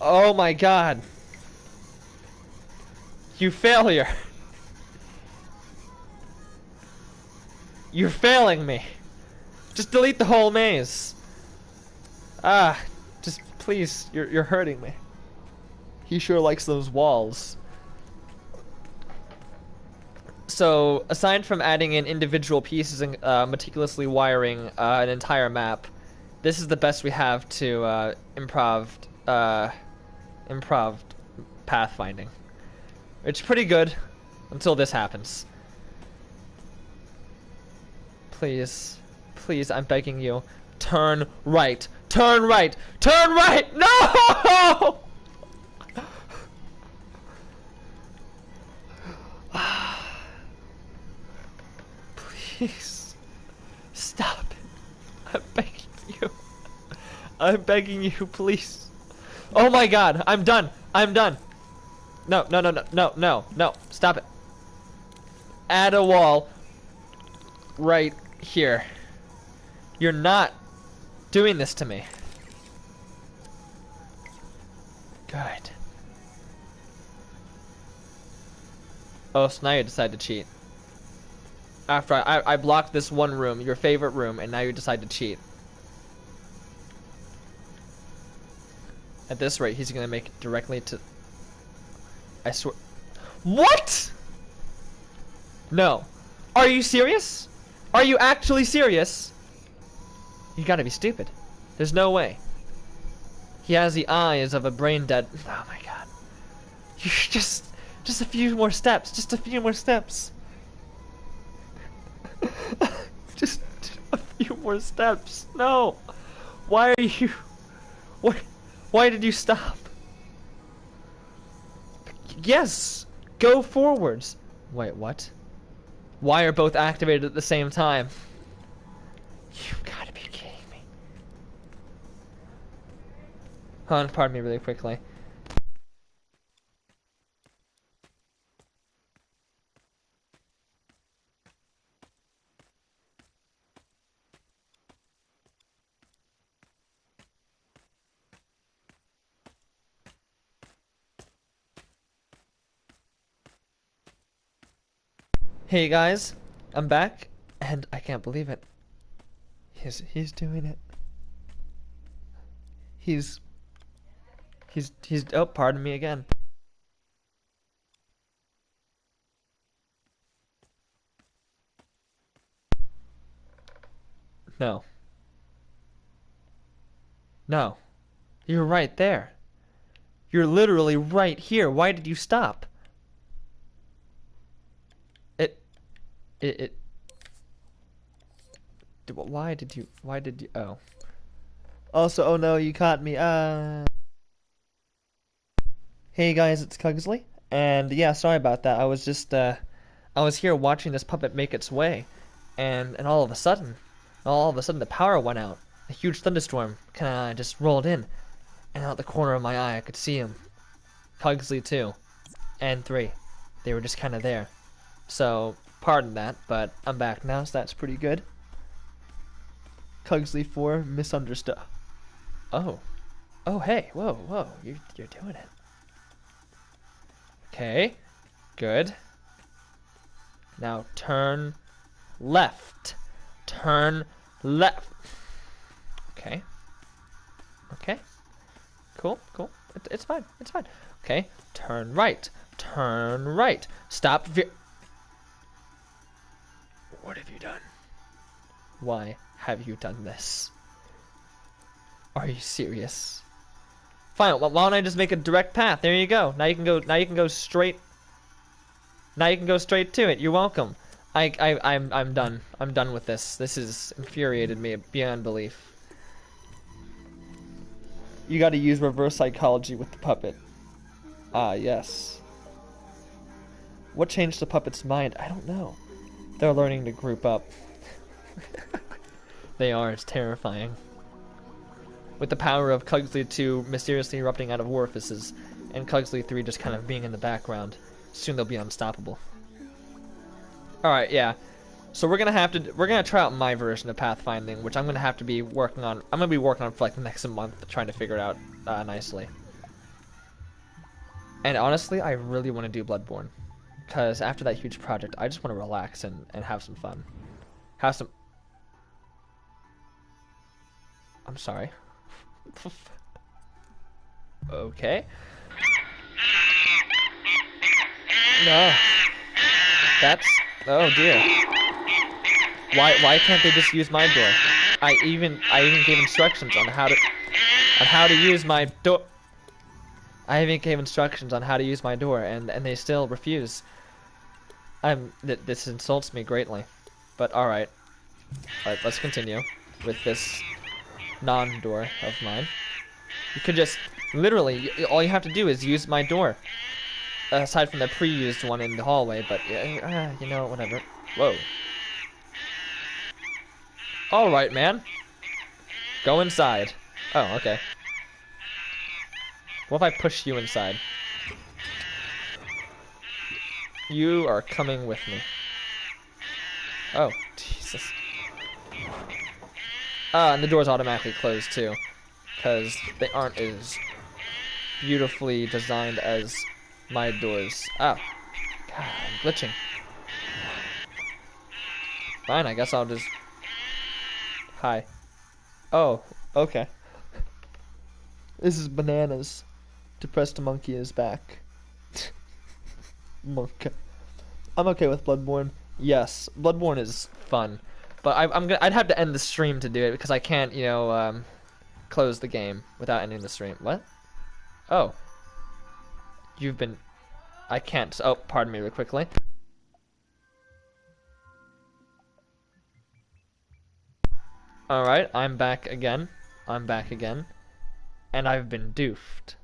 Oh my God. You failure. You're failing me. Just delete the whole maze. Just please, you're hurting me. He sure likes those walls. So, aside from adding in individual pieces and meticulously wiring an entire map, this is the best we have to improv improv pathfinding. It's pretty good until this happens. Please, please, I'm begging you. Turn right. Turn right. Turn right. No! Please. Stop it. I'm begging you. I'm begging you, please. Oh my god, I'm done. I'm done. No, no, no, no, no, no, no. Stop it. Add a wall right here. You're not doing this to me. Good. Oh, so now you decide to cheat. After I blocked this one room, your favorite room, and now you decide to cheat. At this rate, he's gonna make it directly to... I swear... What?! No. Are you serious? Are you actually serious? You gotta be stupid. There's no way. He has the eyes of a brain dead... Oh my god. You just a few more steps. Just a few more steps. Just a few more steps. No. Why are you... Why did you stop? Yes. Go forwards. Wait, what? Why are both activated at the same time? You've got to be kidding me. Hold on, pardon me really quickly. Hey guys, I'm back, and I can't believe it. He's doing it. He's oh, pardon me again. No. No. You're right there. You're literally right here. Why did you stop? Why did you, oh. Also, oh no, you caught me, Hey guys, it's Cugsly, and yeah, sorry about that. I was just, I was here watching this puppet make its way, and all of a sudden, the power went out. A huge thunderstorm kinda just rolled in, and out the corner of my eye I could see him. Cugsly 2, and 3. They were just kinda there. So, pardon that, but I'm back now, so that's pretty good. Cugsly 4, misunderstood. Oh. Oh, hey, whoa, you're doing it. Okay, good. Now turn left. Turn left. Okay. Okay. Cool. It's fine. Okay, turn right. Turn right. Stop. What have you done? Why have you done this? Are you serious? Fine. Well, why don't I just make a direct path? There you go. Now you can go straight. Now you can go straight to it. You're welcome. I'm done. I'm done with this. This has infuriated me beyond belief. You got to use reverse psychology with the puppet. Ah, yes. What changed the puppet's mind? I don't know. They're learning to group up. They are. It's terrifying. With the power of Cugsly 2 mysteriously erupting out of orifices, and Cugsly 3 just kind of being in the background, soon they'll be unstoppable. Alright, yeah. So we're gonna try out my version of pathfinding, which I'm gonna have to be working on. I'm gonna be working on for like the next month, trying to figure it out nicely. And honestly, I really want to do Bloodborne, because after that huge project, I just want to relax and have some fun. Have some... I'm sorry. Okay. No. That's... Oh dear. Why can't they just use my door? I even gave instructions on how to use my door. I even gave instructions on how to use my door, and they still refuse. This insults me greatly. But alright. Alright, let's continue with this non-door of mine. You could just, literally, all you have to do is use my door. Aside from the pre-used one in the hallway, but, you know, whatever. Whoa. Alright, man. Go inside. Oh, okay. What if I push you inside? You are coming with me. Oh, Jesus. And the doors automatically close too, because they aren't as beautifully designed as my doors. Oh, God, I'm glitching. Fine, I guess I'll just... Hi. Oh, okay. This is bananas. Depressed monkey is back. Monkey. I'm okay with Bloodborne. Yes, Bloodborne is fun, but I'd have to end the stream to do it because I can't, you know, close the game without ending the stream. What? Oh, you've been. I can't. Oh, pardon me, real quickly. All right, I'm back again. I'm back again, and I've been doofed.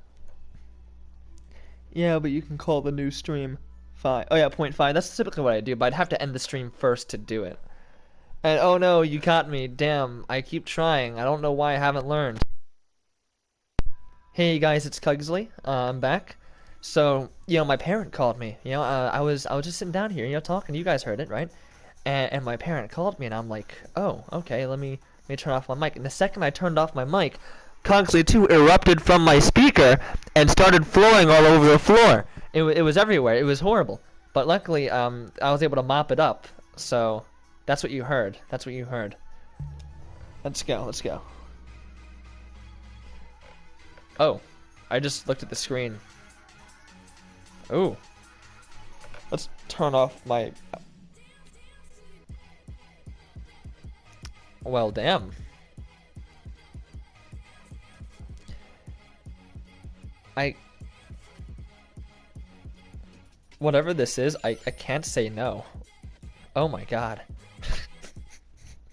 Yeah, but you can call the new stream 5. Oh yeah, 0.5. That's typically what I do, but I'd have to end the stream first to do it. And oh no, you caught me. Damn, I keep trying. I don't know why I haven't learned. Hey guys, it's Cugsly. I'm back. So, you know, my parent called me. You know, I was just sitting down here, you know, talking. You guys heard it, right? And my parent called me, and I'm like, oh, okay, let me turn off my mic. And the second I turned off my mic, Cugsly 2 erupted from my speaker and started flowing all over the floor. It was everywhere. It was horrible. But luckily, I was able to mop it up. So, that's what you heard. That's what you heard. Let's go. Let's go. Oh, I just looked at the screen. Ooh. Let's turn off my... Well, damn. Whatever this is, I can't say no. Oh my god.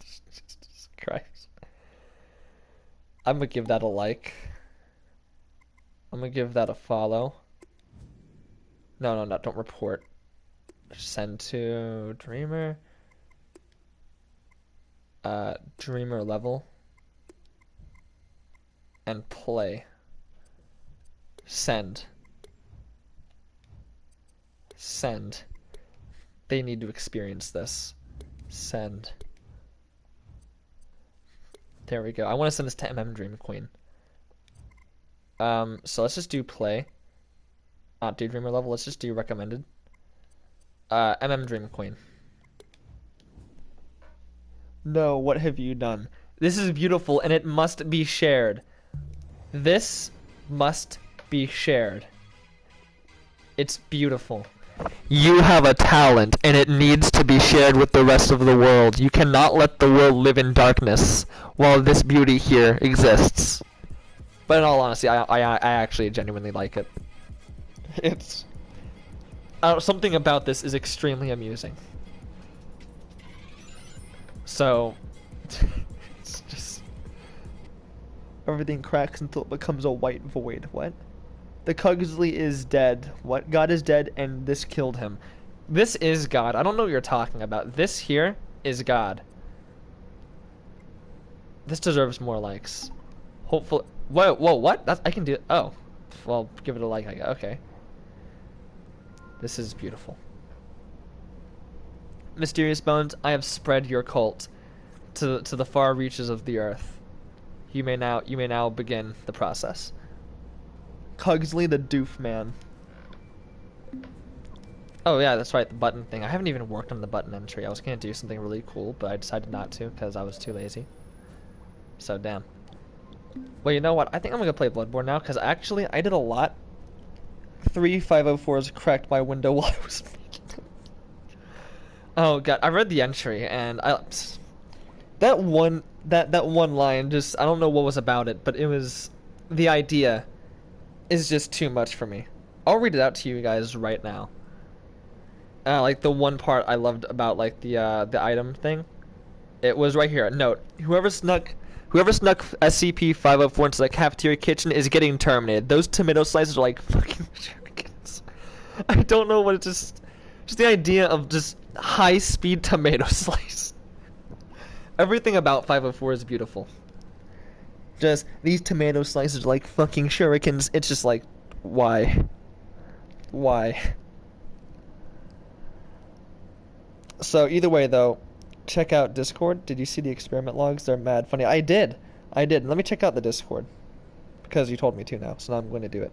Jesus Christ. I'm gonna give that a like. I'm gonna give that a follow. No, don't report. Send to Dreamer. Dreamer level. And play. Send. Send. They need to experience this. Send. There we go. I want to send this to Dream Queen. So let's just do play. Not do Dreamer level. Let's just do recommended. Dream Queen. No, what have you done? This is beautiful, and it must be shared. This must be shared. It's beautiful. You have a talent, and it needs to be shared with the rest of the world. You cannot let the world live in darkness while this beauty here exists. But in all honesty, I actually genuinely like it. It's... something about this is extremely amusing. So... it's just... everything cracks until it becomes a white void. What? The Cugsly is dead. What? God is dead, and this killed him. This is God. I don't know what you're talking about. This here is God. This deserves more likes. Hopefully... Whoa, what? I can do it. Oh. Well, give it a like, I guess. Okay. This is beautiful. Mysterious Bones, I have spread your cult to the far reaches of the earth. You may now begin the process. Cugsly the Doof Man. Oh yeah, that's right, the button thing. I haven't even worked on the button entry. I was gonna do something really cool, but I decided not to because I was too lazy. So damn. Well, you know what? I think I'm gonna play Bloodborne now because actually I did a lot. 3504s cracked my window while I was making it. Oh god, I read the entry and that one line just, I don't know what was about it, but it was the idea is just too much for me. I'll read it out to you guys right now. Like the one part I loved about like the item thing. It was right here. Note: whoever snuck SCP-504 into the cafeteria kitchen is getting terminated. Those tomato slices are like fucking shurikens. I don't know what it's just the idea of just high-speed tomato slice. Everything about 504 is beautiful. Just these tomato slices are like fucking shurikens. It's just like, why? Why? So either way though, check out Discord. Did you see the experiment logs? They're mad funny. I did. Let me check out the Discord. Because you told me to now, so now I'm going to do it.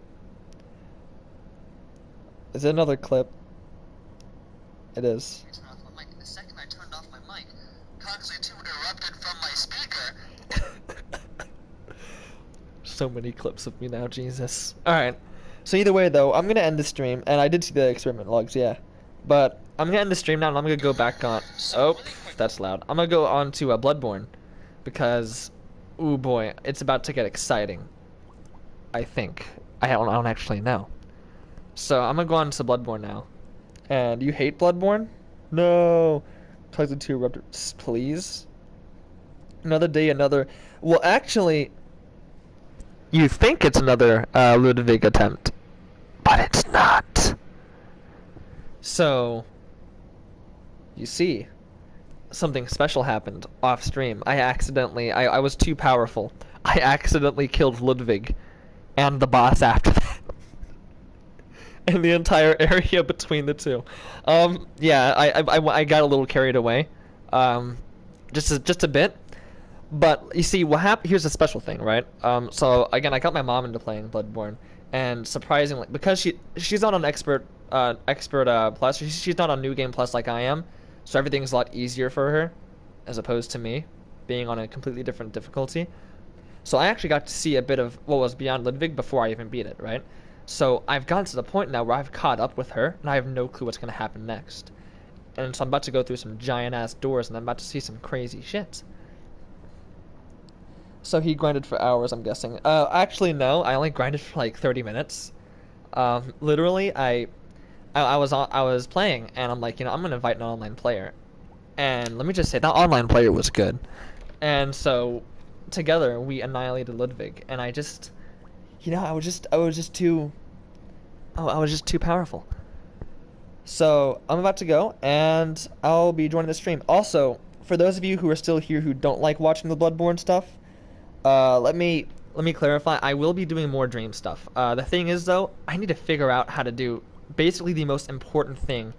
Is it another clip? It is. The second I turned off my mic, Cugsly 2 erupted from my speaker. So many clips of me now, Jesus. Alright. So either way though, I'm going to end the stream. And I did see the experiment logs, yeah. But I'm going to end the stream now and I'm going to go back on... Oh, that's loud. I'm going to go on to Bloodborne. Because, ooh boy, it's about to get exciting. I think. I don't actually know. So I'm going to go on to Bloodborne now. And you hate Bloodborne? No. Cugsly 2 erupted. Please? Another day, another... Well, actually... You think it's another Ludwig attempt. But it's not. So... You see... Something special happened off stream. I was too powerful. I accidentally killed Ludwig. And the boss after that. And the entire area between the two. Yeah, I got a little carried away. Just a bit. But you see, what happened? Here's a special thing, right? So again, I got my mom into playing Bloodborne, and surprisingly, because she's not on expert plus, she's not on New Game Plus like I am, so everything's a lot easier for her, as opposed to me, being on a completely different difficulty. So I actually got to see a bit of what was beyond Ludwig before I even beat it, right? So I've gotten to the point now where I've caught up with her, and I have no clue what's going to happen next. And so I'm about to go through some giant-ass doors, and I'm about to see some crazy shit. So he grinded for hours, I'm guessing. Actually, no. I only grinded for like 30 minutes. Literally, I was playing, and I'm like, I'm going to invite an online player. And let me just say, that online player was good. And so, together, we annihilated Ludwig. And I just... I was just too powerful. So I'm about to go, and I'll be joining the stream. Also, for those of you who are still here who don't like watching the Bloodborne stuff, let me clarify. I will be doing more dream stuff. The thing is, though, I need to figure out how to do basically the most important thing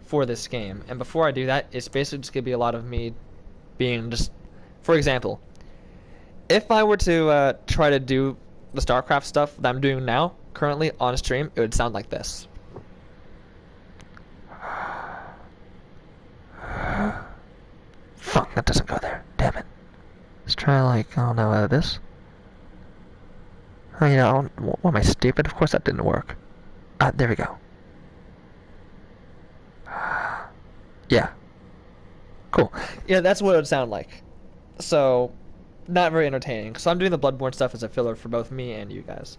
for this game. And before I do that, it's basically just gonna be a lot of me being just, for example, if I were to try to do the Starcraft stuff that I'm doing now, currently on stream, it would sound like this. Fuck, that doesn't go there. Damn it. Let's try, like, I don't know, this. Oh, yeah, what, am I stupid? Of course that didn't work. There we go. Yeah. Cool. Yeah, that's what it would sound like. So... not very entertaining. So I'm doing the Bloodborne stuff as a filler for both me and you guys.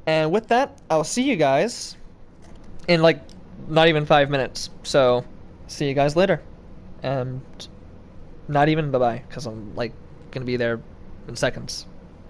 And with that, I'll see you guys in like not even 5 minutes. So see you guys later. And not even bye-bye, because I'm like gonna be there in seconds.